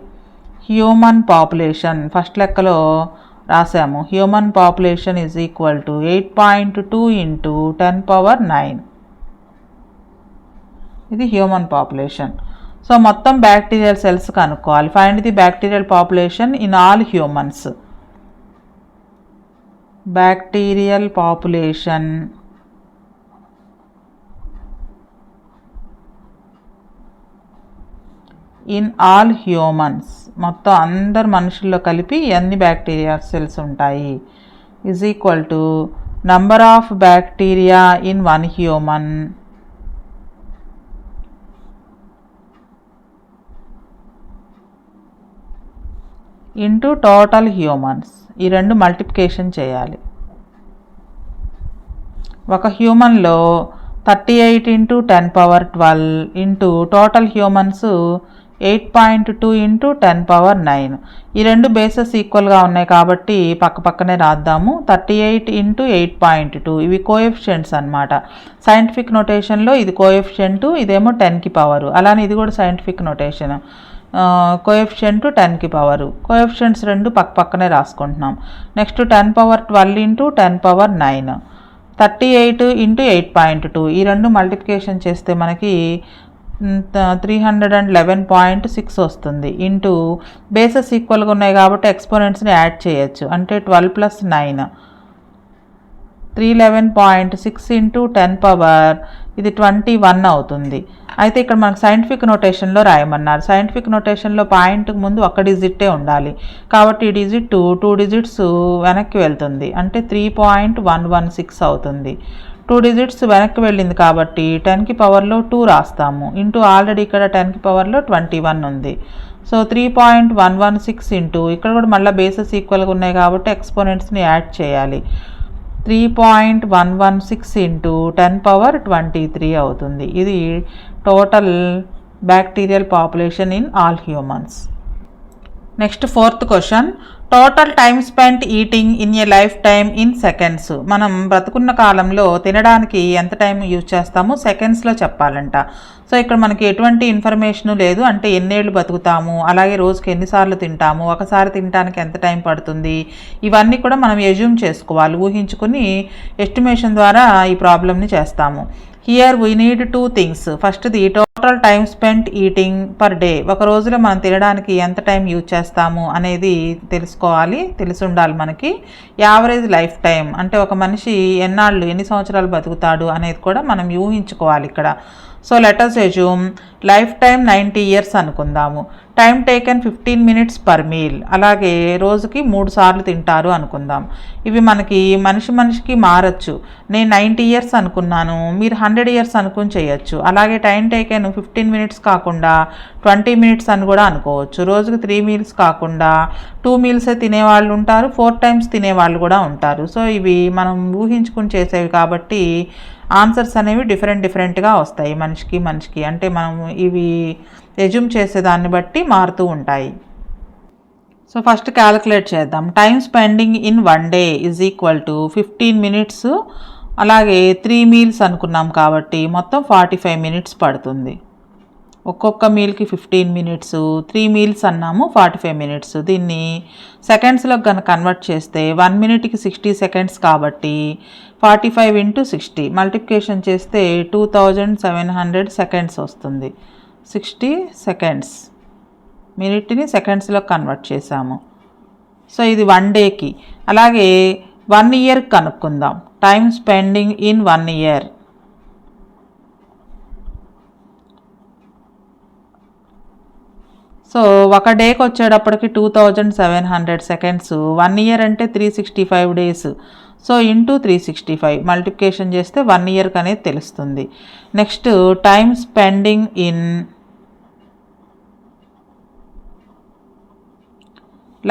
హ్యూమన్ పాపులేషన్ ఫస్ట్ లెక్కలో రాసాము. Human population is equal to 8.2 into 10^9. ఇది హ్యూమన్ పాపులేషన్. సో మొత్తం బ్యాక్టీరియల్ సెల్స్ కనుక్కోవాలి. Find the bacterial population in all humans. Bacterial population in all humans, మొత్తం అందరు మనుషుల్లో కలిపి ఎన్ని బ్యాక్టీరియా సెల్స్ ఉంటాయి is equal to number of bacteria in one human into total humans. ఈ రెండు మల్టిప్లికేషన్ చేయాలి. ఒక హ్యూమన్లో 38 into 10^12 into total humans 8.2 into 10^9. ఈ రెండు బేసెస్ ఈక్వల్గా ఉన్నాయి కాబట్టి పక్క పక్కనే రాద్దాము. 38 ఇంటూ 8.2 ఇవి కోఎఫిషియంట్స్ అనమాట. సైంటిఫిక్ నోటేషన్లో ఇది కోఎఫిషియంట్, ఇదేమో 10కి పవరు. అలానే ఇది కూడా సైంటిఫిక్ నోటేషన్. కోఎఫిషియంట్ 10కి పవరు. కోఎఫిషియంట్స్ రెండు పక్క పక్కనే రాసుకుంటున్నాం. నెక్స్ట్ 10^12 ఇంటూ 10^9, 38 ఇంటూ 8.2 ఈ రెండు మల్టిప్లికేషన్ చేస్తే మనకి 311.6 వస్తుంది. ఇంటూ బేసెస్ ఈక్వల్గా ఉన్నాయి కాబట్టి ఎక్స్పోనెంట్స్ని యాడ్ చేయొచ్చు. అంటే 12 + 9 311.6 ఇంటూ 10 పవర్ ఇది 21 అవుతుంది. అయితే ఇక్కడ మనకు సైంటిఫిక్ నోటేషన్లో రాయమన్నారు. సైంటిఫిక్ నోటేషన్లో పాయింట్కి ముందు ఒక డిజిటే ఉండాలి కాబట్టి ఈ డిజిట్ 2 డిజిట్స్ వెనక్కి వెళ్తుంది. అంటే 3.116 అవుతుంది. 2 డిజిట్స్ వెనక్కి వెళ్ళింది కాబట్టి 10కి పవర్లో 2 రాస్తాము. ఇంటూ ఆల్రెడీ ఇక్కడ 10కి పవర్లో 21 ఉంది. సో 3.116 ఇంటూ ఇక్కడ కూడా మళ్ళీ బేసెస్ ఈక్వల్గా ఉన్నాయి కాబట్టి ఎక్స్పోనెంట్స్ని యాడ్ చేయాలి. 3.116 ఇంటూ 10^23 అవుతుంది. ఇది total bacterial population in all humans. Next 4th question, total time spent eating in a life time in seconds. మనం బ్రతుకున్న కాలంలో తినడానికి ఎంత టైం యూజ్ చేస్తామో సెకండ్స్లో చెప్పాలంట. సో ఇక్కడ మనకి ఎటువంటి ఇన్ఫర్మేషను లేదు. అంటే ఎన్నేళ్ళు బతుకుతాము, అలాగే రోజుకి ఎన్నిసార్లు తింటాము, ఒకసారి తినడానికి ఎంత టైం పడుతుంది, ఇవన్నీ కూడా మనం ఎజ్యూమ్ చేసుకోవాలి. ఊహించుకుని ఎస్టిమేషన్ ద్వారా ఈ ప్రాబ్లమ్ని చేస్తాము. Here we need 2 things. ఫస్ట్ది total time spent eating per day. ఒక రోజులో మనం తినడానికి ఎంత టైం యూజ్ చేస్తాము అనేది తెలుసుకోవాలి, తెలిసి ఉండాలి మనకి. యావరేజ్ లైఫ్ టైం అంటే ఒక మనిషి ఎన్ని సంవత్సరాలు బతుకుతాడు అనేది కూడా మనం ఊహించుకోవాలి ఇక్కడ. So let's assume life time 90 years అనుకుందాము. Time taken 15 minutes per meal. అలాగే రోజుకి 3 సార్లు తింటారు అనుకుందాం. ఇవి మనకి మనిషికి మారచ్చు. నేను 90 ఇయర్స్ అనుకున్నాను, మీరు 100 ఇయర్స్ అనుకుని చేయొచ్చు. అలాగే టైం టేకెన్ 15 మినిట్స్ కాకుండా 20 మినిట్స్ అని కూడా అనుకోవచ్చు. రోజుకి 3 మీల్స్ కాకుండా 2 మీల్సే తినేవాళ్ళు ఉంటారు, 4 టైమ్స్ తినేవాళ్ళు కూడా ఉంటారు. సో ఇవి మనం ఊహించుకుని చేసేవి కాబట్టి ఆన్సర్స్ అనేవి డిఫరెంట్గా వస్తాయి మనిషికి. అంటే మనం ఇవి ఎజ్యూమ్ చేసేదాన్ని బట్టి మారుతూ ఉంటాయి. సో ఫస్ట్ క్యాలిక్యులేట్ చేద్దాం. Time spending in 1 day is equal to 15 minutes. అలాగే 3 మీల్స్ అనుకున్నాం కాబట్టి మొత్తం 45 మినిట్స్ పడుతుంది. ఒక్కొక్క మీల్కి 15 మినిట్స్, 3 మీల్స్ అన్నాము 45 మినిట్స్. దీన్ని సెకండ్స్లో కనుక కన్వర్ట్ చేస్తే 1 మినిట్కి 60 సెకండ్స్ కాబట్టి 45 ఇంటూ 60 మల్టిప్లికేషన్ చేస్తే 2700 సెకండ్స్ వస్తుంది. 60 సెకండ్స్, మినిట్ని సెకండ్స్లో కన్వర్ట్ చేసాము. సో ఇది 1 డేకి. అలాగే 1 ఇయర్కి కనుక్కుందాం. Time spending in 1 year. So ఒక డేకి వచ్చేటప్పటికి 2700 సెకండ్స్. 1 ఇయర్ అంటే 365 డేస్. సో ఇంటూ 365 మల్టిప్లికేషన్ చేస్తే 1 ఇయర్కి అనేది తెలుస్తుంది. Next time spending in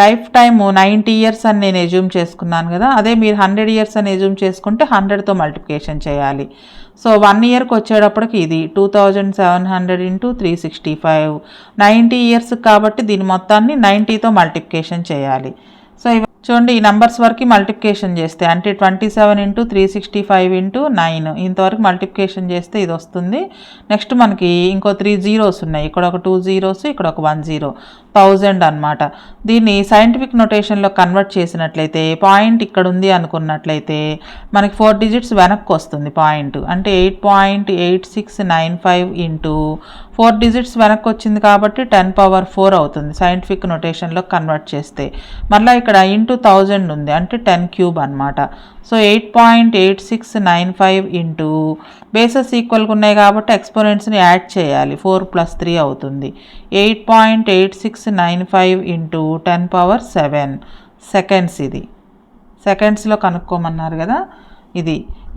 life time 90 years అని నేను ఎజ్యూమ్ చేసుకున్నాను కదా, అదే మీరు 100 ఇయర్స్ అని ఎజ్యూమ్ చేసుకుంటే 100తో మల్టిప్లికేషన్ చేయాలి. సో 1 ఇయర్కి వచ్చేటప్పటికి ఇది 2700 ఇంటూ 365, 90 ఇయర్స్ కాబట్టి దీని మొత్తాన్ని 90తో మల్టిప్లికేషన్ చేయాలి. సో చూడండి, ఈ నెంబర్స్ వరకు మల్టిప్లికేషన్ చేస్తే అంటే 27 ఇంటూ 365 ఇంటూ 9 ఇంతవరకు మల్టిప్లికేషన్ చేస్తే ఇది వస్తుంది. నెక్స్ట్ మనకి ఇంకో 3 జీరోస్ ఉన్నాయి, ఇక్కడ ఒక 2 జీరోస్, ఇక్కడ ఒక 1 జీరో, 1000 అనమాట. దీన్ని సైంటిఫిక్ నొటేషన్లో కన్వర్ట్ చేసినట్లయితే పాయింట్ ఇక్కడ ఉంది అనుకున్నట్లయితే మనకి 4 డిజిట్స్ వెనక్కి వస్తుంది పాయింట్, అంటే 8.8695 ఇంటూ 4 డిజిట్స్ వెనక్కి వచ్చింది కాబట్టి 10⁴ అవుతుంది సైంటిఫిక్ నొటేషన్లో కన్వర్ట్ చేస్తే. మళ్ళీ ఇక్కడ ఇంటూ 1000 ఉంది అంటే 10³ అనమాట. సో 8.8695 ఇంటూ బేసెస్ ఈక్వల్గా ఉన్నాయి కాబట్టి ఎక్స్పోనెంట్స్ని యాడ్ చేయాలి, 4 + 3 అవుతుంది. 8.8695 ఇంటూ 10⁷ సెకండ్స్. ఇది సెకండ్స్లో కనుక్కోమన్నారు కదా.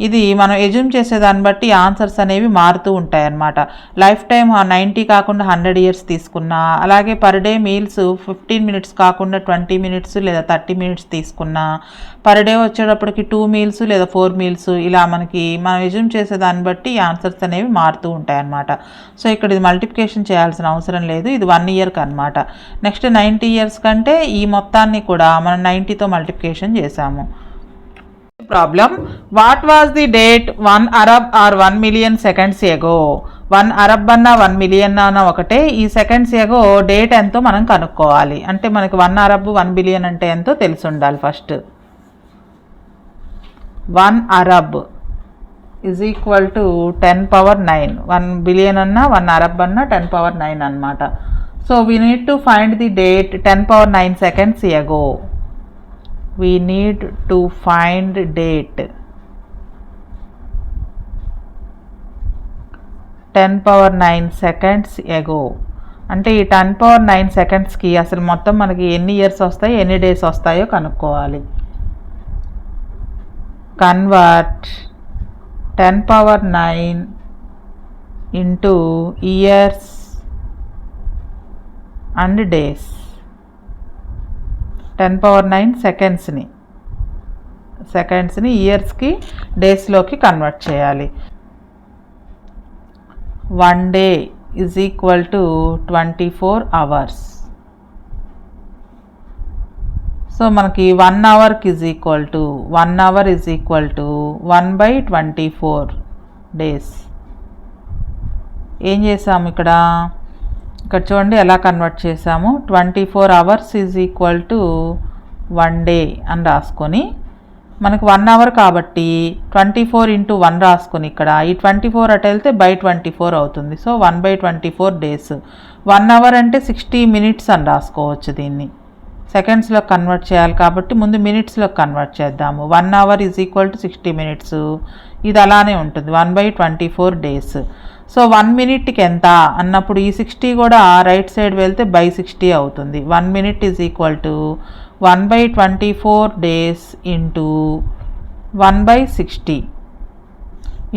ఇది మనం ఎజ్యూమ్ చేసేదాన్ని బట్టి ఆన్సర్స్ అనేవి మారుతూ ఉంటాయి అన్నమాట. లైఫ్ టైం 90 కాకుండా 100 ఇయర్స్ తీసుకున్నా, అలాగే పర్ డే మీల్స్ 15 మినిట్స్ కాకుండా 20 మినిట్స్ లేదా 30 మినిట్స్ తీసుకున్నా, పర్ డే వచ్చేటప్పటికి 2 మీల్స్ లేదా 4 మీల్స్, ఇలా మనం ఎజ్యూమ్ చేసేదాన్ని బట్టి ఆన్సర్స్ అనేవి మారుతూ ఉంటాయి అన్నమాట. సో ఇక్కడ ఇది మల్టిప్లికేషన్ చేయాల్సిన అవసరం లేదు, ఇది 1 ఇయర్కి అనమాట. నెక్స్ట్ 90 ఇయర్స్ కంటే ఈ మొత్తాన్ని కూడా మనం 90తో మల్టిప్లికేషన్ చేసాము. Problem: what was the date 1 Arab or 1 million seconds ago? 1 Arab అన్నా 1 million అన్నా ఒకటే, ఈ సెకండ్స్ ఎగో డేట్ ఎంతో మనం కనుక్కోవాలి. అంటే మనకి 1 Arab 1 billion అంటే ఎంతో తెలిసి ఉండాలి. First 1 Arab is equal to 10⁹. 1 billion అన్నా 1 Arab అన్నా 10⁹ అనమాట. So we need to find the date 10⁹ seconds ago. We need to find date 10⁹ seconds ago. అంటే ఈ 10⁹ సెకండ్స్కి అసలు మొత్తం మనకి ఎన్ని ఇయర్స్ వస్తాయి, ఎన్ని డేస్ వస్తాయో కనుక్కోవాలి. Convert 10⁹ into years and days. 10⁹ సెకండ్స్ని ఇయర్స్కి డేస్లోకి కన్వర్ట్ చేయాలి. 1 day is equal to 24 hours. So మనకి 1 అవర్కి is equal to 1 hour is equal to 1/24 days. ఏం చేసాము ఇక్కడ చూడండి ఎలా కన్వర్ట్ చేసాము. 24 hours is equal to 1 day అని రాసుకొని, మనకు 1 hour కాబట్టి 24 ఇంటూ 1 రాసుకొని ఇక్కడ ఈ 24 అటు వెళ్తే /24 అవుతుంది. So 1/24 days. 1 hour అంటే 60 minutes అని రాసుకోవచ్చు. దీన్ని సెకండ్స్లో కన్వర్ట్ చేయాలి కాబట్టి ముందు మినిట్స్లో కన్వర్ట్ చేద్దాము. 1 hour is equal to 60 minutes. ఇది అలానే ఉంటుంది 1/24 days. సో 1 మినిట్కి ఎంత అన్నప్పుడు ఈ 60 కూడా రైట్ సైడ్ వెళ్తే /60 అవుతుంది. 1 minute is equal to 1/24 days into 1/60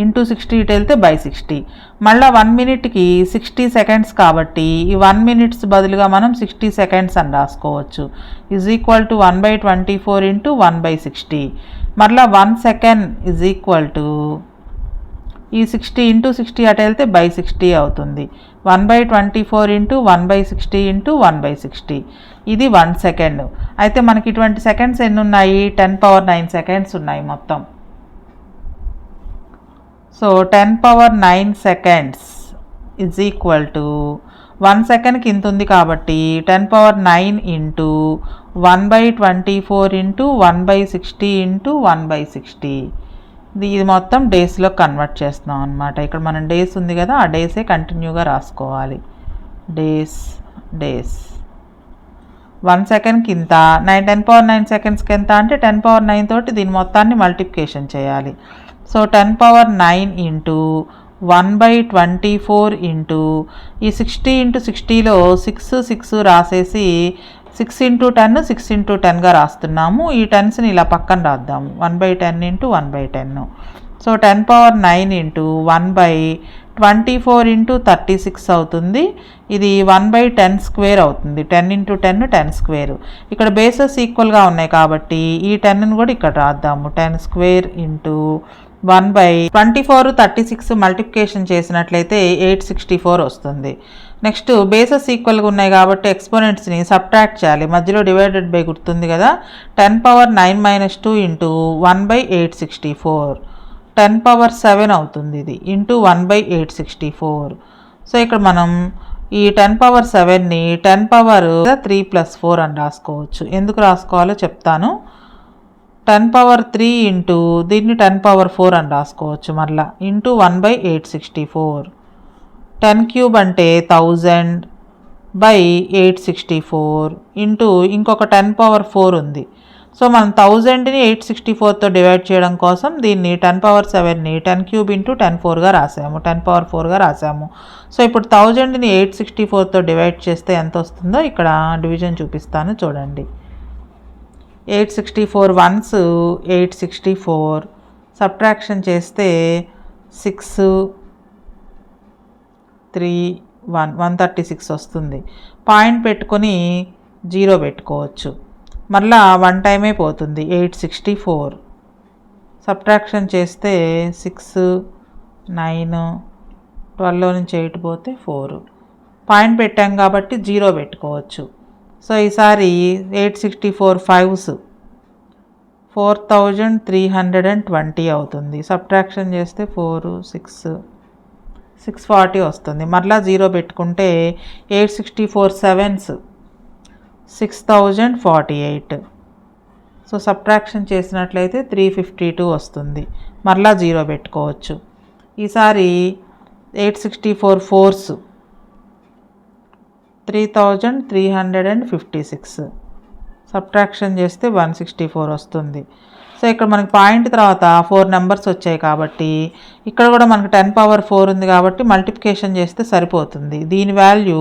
into 60 ఇటు వెళ్తే /60. మళ్ళీ 1 మినిట్కి 60 seconds కాబట్టి ఈ 1 minutes బదులుగా మనం 60 seconds అని రాసుకోవచ్చు. Is equal to 1/24 into 1/60. మళ్ళీ 1 second ఈజ్ ఈక్వల్ టు ఈ 60 ఇంటూ 60 అటు వెళ్తే /60 అవుతుంది. 1/24 ఇంటూ 1/60 ఇంటూ 1/60. ఇది 1 second. అయితే మనకి ఇటువంటి సెకండ్స్ ఎన్ని ఉన్నాయి, 10⁹ seconds ఉన్నాయి మొత్తం. So 10⁹ seconds is equal to 1 secondకి ఇంత ఉంది కాబట్టి 10⁹ ఇంటూ 1/24 ఇంటూ 1/60 ఇంటూ 1/60. ఇది మొత్తం డేస్లో కన్వర్ట్ చేస్తున్నాం అనమాట. ఇక్కడ మనం డేస్ ఉంది కదా, ఆ డేసే కంటిన్యూగా రాసుకోవాలి. డేస్ 1 secondకి ఇంత, 10⁹ secondsకి ఎంత అంటే 10⁹ తోటి దీని మొత్తాన్ని మల్టిప్లికేషన్ చేయాలి. సో 10⁹ ఇంటూ 1/24 ఇంటూ ఈ 60 ఇంటూ 60లో 6 రాసేసి 6 ఇంటూ 10 6 ఇంటూ 10గా రాస్తున్నాము. ఈ 10స్ని ఇలా పక్కన రాద్దాము. 1/10 ఇంటూ 1/10. సో 10⁹ ఇంటూ 1/24 24 ఇంటూ 36 అవుతుంది. ఇది 1/10² అవుతుంది. 10 ఇంటూ 10 10 స్క్వేర్. ఇక్కడ బేసెస్ ఈక్వల్గా ఉన్నాయి కాబట్టి ఈ 10ని కూడా ఇక్కడ రాద్దాము. 10² ఇంటూ 1/24 36 మల్టిప్లికేషన్ చేసినట్లయితే 864 వస్తుంది. నెక్స్ట్ బేసెస్ ఈక్వల్గా ఉన్నాయి కాబట్టి ఎక్స్పోనెంట్స్ని సబ్ట్రాక్ట్ చేయాలి. మధ్యలో డివైడెడ్ బై గుర్తుంది కదా. 10⁻9 - 2 ఇంటూ 1/864 10⁻7 అవుతుంది. ఇది ఇంటూ 1/864. సో ఇక్కడ మనం ఈ 10⁻7ని 10⁻3 + 4 అని రాసుకోవచ్చు. ఎందుకు రాసుకోవాలో చెప్తాను. 10⁻3 ఇంటూ దీన్ని 10⁻4 అని రాసుకోవచ్చు. మళ్ళీ ఇంటూ 1/864. 10³ అంటే 1000/864 ఇంటూ ఇంకొక 10⁻4 ఉంది. సో మనం 1000ని 864తో డివైడ్ చేయడం కోసం దీన్ని 10⁻7ని 10³ ఇంటూ 10⁻4గా రాసాము. 10⁻4గా రాసాము. సో ఇప్పుడు 1000ని 864తో డివైడ్ చేస్తే ఎంత వస్తుందో ఇక్కడ డివిజన్ చూపిస్తాను చూడండి. 864 వన్స్ 864 సబ్ట్రాక్షన్ చేస్తే 6 3 1 136 వస్తుంది. పాయింట్ పెట్టుకొని 0 పెట్టుకోవచ్చు. మళ్ళా 1 టైమే పోతుంది. 864 సబ్ట్రాక్షన్ చేస్తే 6 9 12లో నుంచి 8 పోతే 4. పాయింట్ పెట్టాం కాబట్టి 0 పెట్టుకోవచ్చు. సో ఈసారి 864 5s 4320 అవుతుంది. సబ్ట్రాక్షన్ చేస్తే 4 6 640 వస్తుంది. మరలా 0 పెట్టుకుంటే 864 7s 6048. సో సబ్ట్రాక్షన్ చేసినట్లయితే 352 వస్తుంది. మరలా 0 పెట్టుకోవచ్చు. ఈసారి 864 4s 3356. సబ్ట్రాక్షన్ చేస్తే 164 వస్తుంది. సో ఇక్కడ మనకి పాయింట్ తర్వాత 4 నెంబర్స్ వచ్చాయి కాబట్టి ఇక్కడ కూడా మనకు 10⁻4 ఉంది కాబట్టి మల్టిప్లికేషన్ చేస్తే సరిపోతుంది. దీని వాల్యూ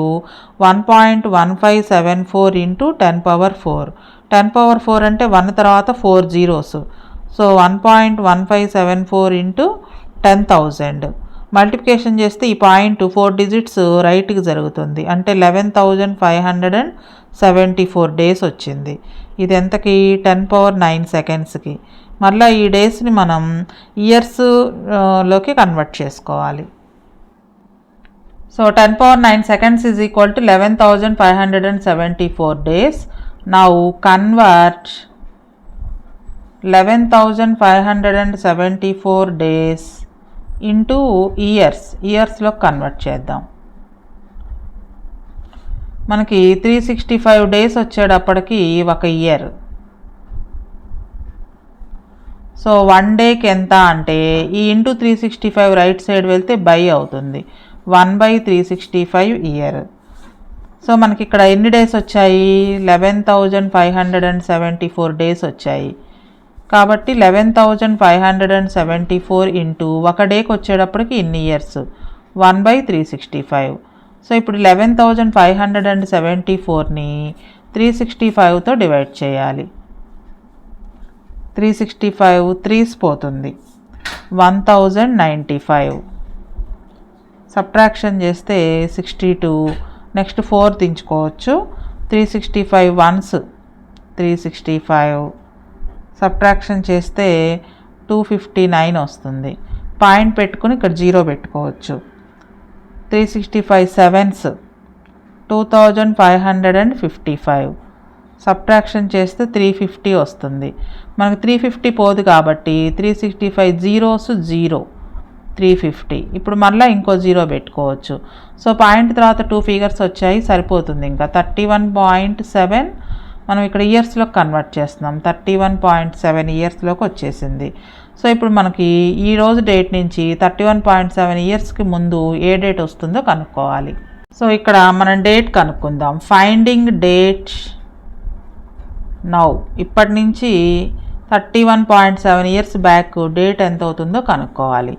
1.1574 ఇంటూ 10⁻4. 10⁻4 అంటే 1 తర్వాత 4 zeros. So 1.1574 into 10,000. మల్టిప్లికేషన్ చేస్తే ఈ పాయింట్ 4 డిజిట్స్ రైట్కి జరుగుతుంది. అంటే 11,574 డేస్ వచ్చింది. ఇది ఎంతకి 10⁻9 సెకండ్స్కి. మళ్ళీ ఈ డేస్ని మనం ఇయర్స్లోకి కన్వర్ట్ చేసుకోవాలి. So 10⁻9 seconds is equal to 11,574 days. Now convert 11,574 days into ఇయర్స్లో కన్వర్ట్ చేద్దాం. మనకి 365 డేస్ వచ్చేటప్పటికి ఒక ఇయర్. సో 1 డేకి ఎంత అంటే ఈ ఇంటూ 365 రైట్ సైడ్ వెళ్తే బై అవుతుంది. 1/365 ఇయర్. సో మనకి ఇక్కడ ఎన్ని డేస్ వచ్చాయి? 11,574 డేస్ వచ్చాయి. కాబట్టి 11,574 ఇంటూ ఒక డేకి వచ్చేటప్పటికి ఇన్ని ఇయర్స్ 1/365. సో ఇప్పుడు 11,574ని 365తో డివైడ్ చేయాలి. 365 3s పోతుంది. 1095. సబ్ట్రాక్షన్ చేస్తే 62. నెక్స్ట్ 4 దించుకోవచ్చు. 365 1s 365. సబ్ట్రాక్షన్ చేస్తే 259 వస్తుంది. పాయింట్ పెట్టుకుని ఇక్కడ 0 పెట్టుకోవచ్చు. 365 7s 2555. సబ్ట్రాక్షన్ చేస్తే 350 వస్తుంది. మనకు 350 పోదు కాబట్టి 365 zeros 0 350. ఇప్పుడు మళ్ళీ ఇంకో 0 పెట్టుకోవచ్చు. సో పాయింట్ తర్వాత 2 ఫిగర్స్ వచ్చాయి, సరిపోతుంది. ఇంకా 31.7 మనం ఇక్కడ ఇయర్స్లో కన్వర్ట్ చేస్తున్నాం. 31.7 ఇయర్స్లోకి వచ్చేసింది. సో ఇప్పుడు మనకి ఈ రోజు డేట్ నుంచి 31.7 ఇయర్స్కి ముందు ఏ డేట్ వస్తుందో కనుక్కోవాలి. సో ఇక్కడ మనం డేట్ కనుక్కుందాం. Finding date now. ఇప్పటి నుంచి 31.7 ఇయర్స్ బ్యాక్ డేట్ ఎంత అవుతుందో కనుక్కోవాలి.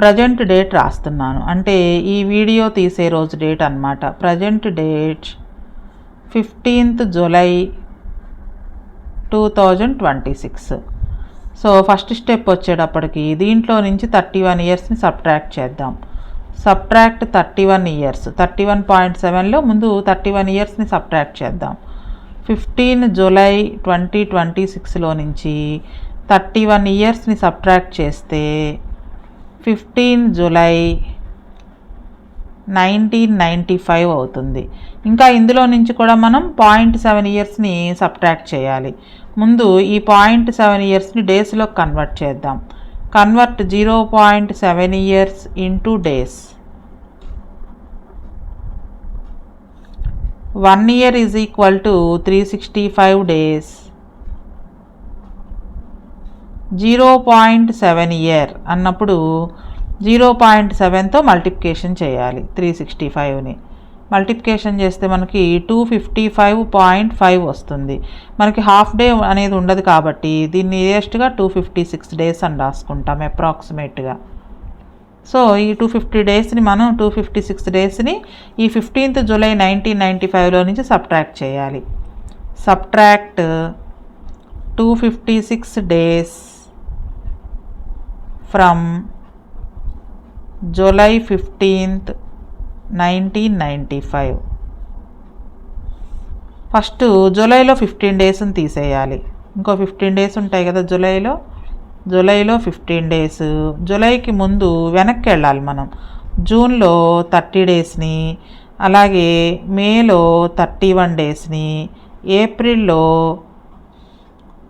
ప్రజెంట్ డేట్ రాస్తున్నాను, అంటే ఈ వీడియో తీసే రోజు డేట్ అన్నమాట. Present date 15th July 2026. So first step వచ్చేటప్పటికి దీంట్లో నుంచి 31 ఇయర్స్ని సబ్ట్రాక్ట్ చేద్దాం. Subtract 31 years. 31.7లో ముందు 31 ఇయర్స్ని సబ్ట్రాక్ట్ చేద్దాం. 15 జూలై 2026లో నుంచి 31 ఇయర్స్ని సబ్ట్రాక్ట్ చేస్తే 15 జూలై 1995 అవుతుంది. ఇంకా ఇందులో నుంచి కూడా మనం 0.7 ఇయర్స్ని సబ్ట్రాక్ట్ చేయాలి. ముందు ఈ 0.7 ఇయర్స్ని డేస్లో కన్వర్ట్ చేద్దాం. Convert 0.7 years into days. 1 year is equal to 365 days. 0.7 year అన్నప్పుడు 0.7తో మల్టిప్లికేషన్ చేయాలి. 365ని మల్టిప్లికేషన్ చేస్తే మనకి 255.5 వస్తుంది. మనకి హాఫ్ డే అనేది ఉండదు కాబట్టి దీన్ని నియరెస్ట్గా 256 డేస్ అని రాసుకుంటాం అప్రాక్సిమేట్గా. సో ఈ 250 డేస్ని మనం 256 డేస్ని ఈ 15th జూలై 1995లో నుంచి సబ్ట్రాక్ట్ చేయాలి. Subtract 256 days from July 15th 1995. First జూలైలో 15 డేస్ని తీసేయాలి. ఇంకో 15 డేస్ ఉంటాయి కదా జూలైలో 15 డేస్. జూలైకి ముందు వెనక్కి వెళ్ళాలి మనం. జూన్లో 30 డేస్ని, అలాగే మేలో 31 డేస్ని, ఏప్రిల్లో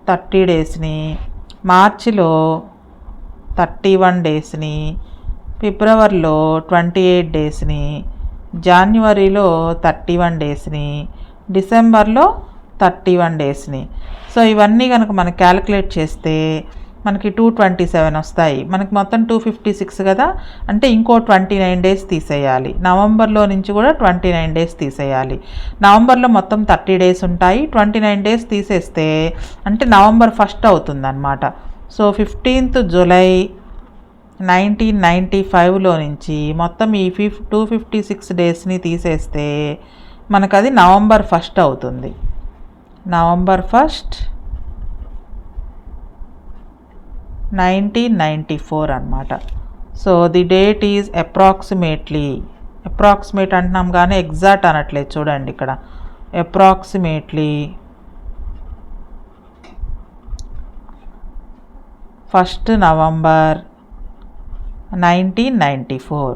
30 డేస్ని, మార్చిలో 31 డేస్ని, ఫిబ్రవరిలో 28 డేస్ని, జనవరిలో 31 డేస్ని, డిసెంబర్లో 31 డేస్ని. సో ఇవన్నీ కనుక మనం క్యాలిక్యులేట్ చేస్తే మనకి 227 వస్తాయి. మనకి మొత్తం 256 కదా, అంటే ఇంకో 29 డేస్ తీసేయాలి. నవంబర్లో నుంచి కూడా 29 డేస్ తీసేయాలి. నవంబర్లో మొత్తం 30 డేస్ ఉంటాయి. 29 డేస్ తీసేస్తే అంటే నవంబర్ 1 అవుతుంది అన్నమాట. సో 15th జూలై 1995లో నుంచి మొత్తం ఈ 256 డేస్ని తీసేస్తే మనకు అది నవంబర్ 1 అవుతుంది. నవంబర్ 1, 1994 అన్నమాట. So the date is approximate అంటున్నాం కానీ ఎగ్జాక్ట్ అనట్లేదు. చూడండి ఇక్కడ అప్రాక్సిమేట్లీ 1st నవంబర్ 1994.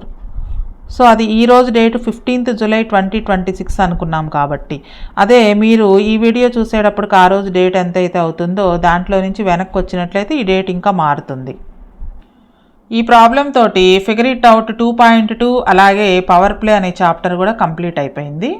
సో అది ఈరోజు డేట్ 15th జూలై 2026 అనుకున్నాం కాబట్టి, అదే మీరు ఈ వీడియో చూసేటప్పటికి ఆ రోజు డేట్ ఎంతైతే అవుతుందో దాంట్లో నుంచి వెనక్కి వచ్చినట్లయితే ఈ డేట్ ఇంకా మారుతుంది. ఈ ప్రాబ్లం తోటి ఫిగర్ ఇట్ అవుట్ 2.2 అలాగే పవర్ ప్లే అనే చాప్టర్ కూడా కంప్లీట్ అయిపోయింది.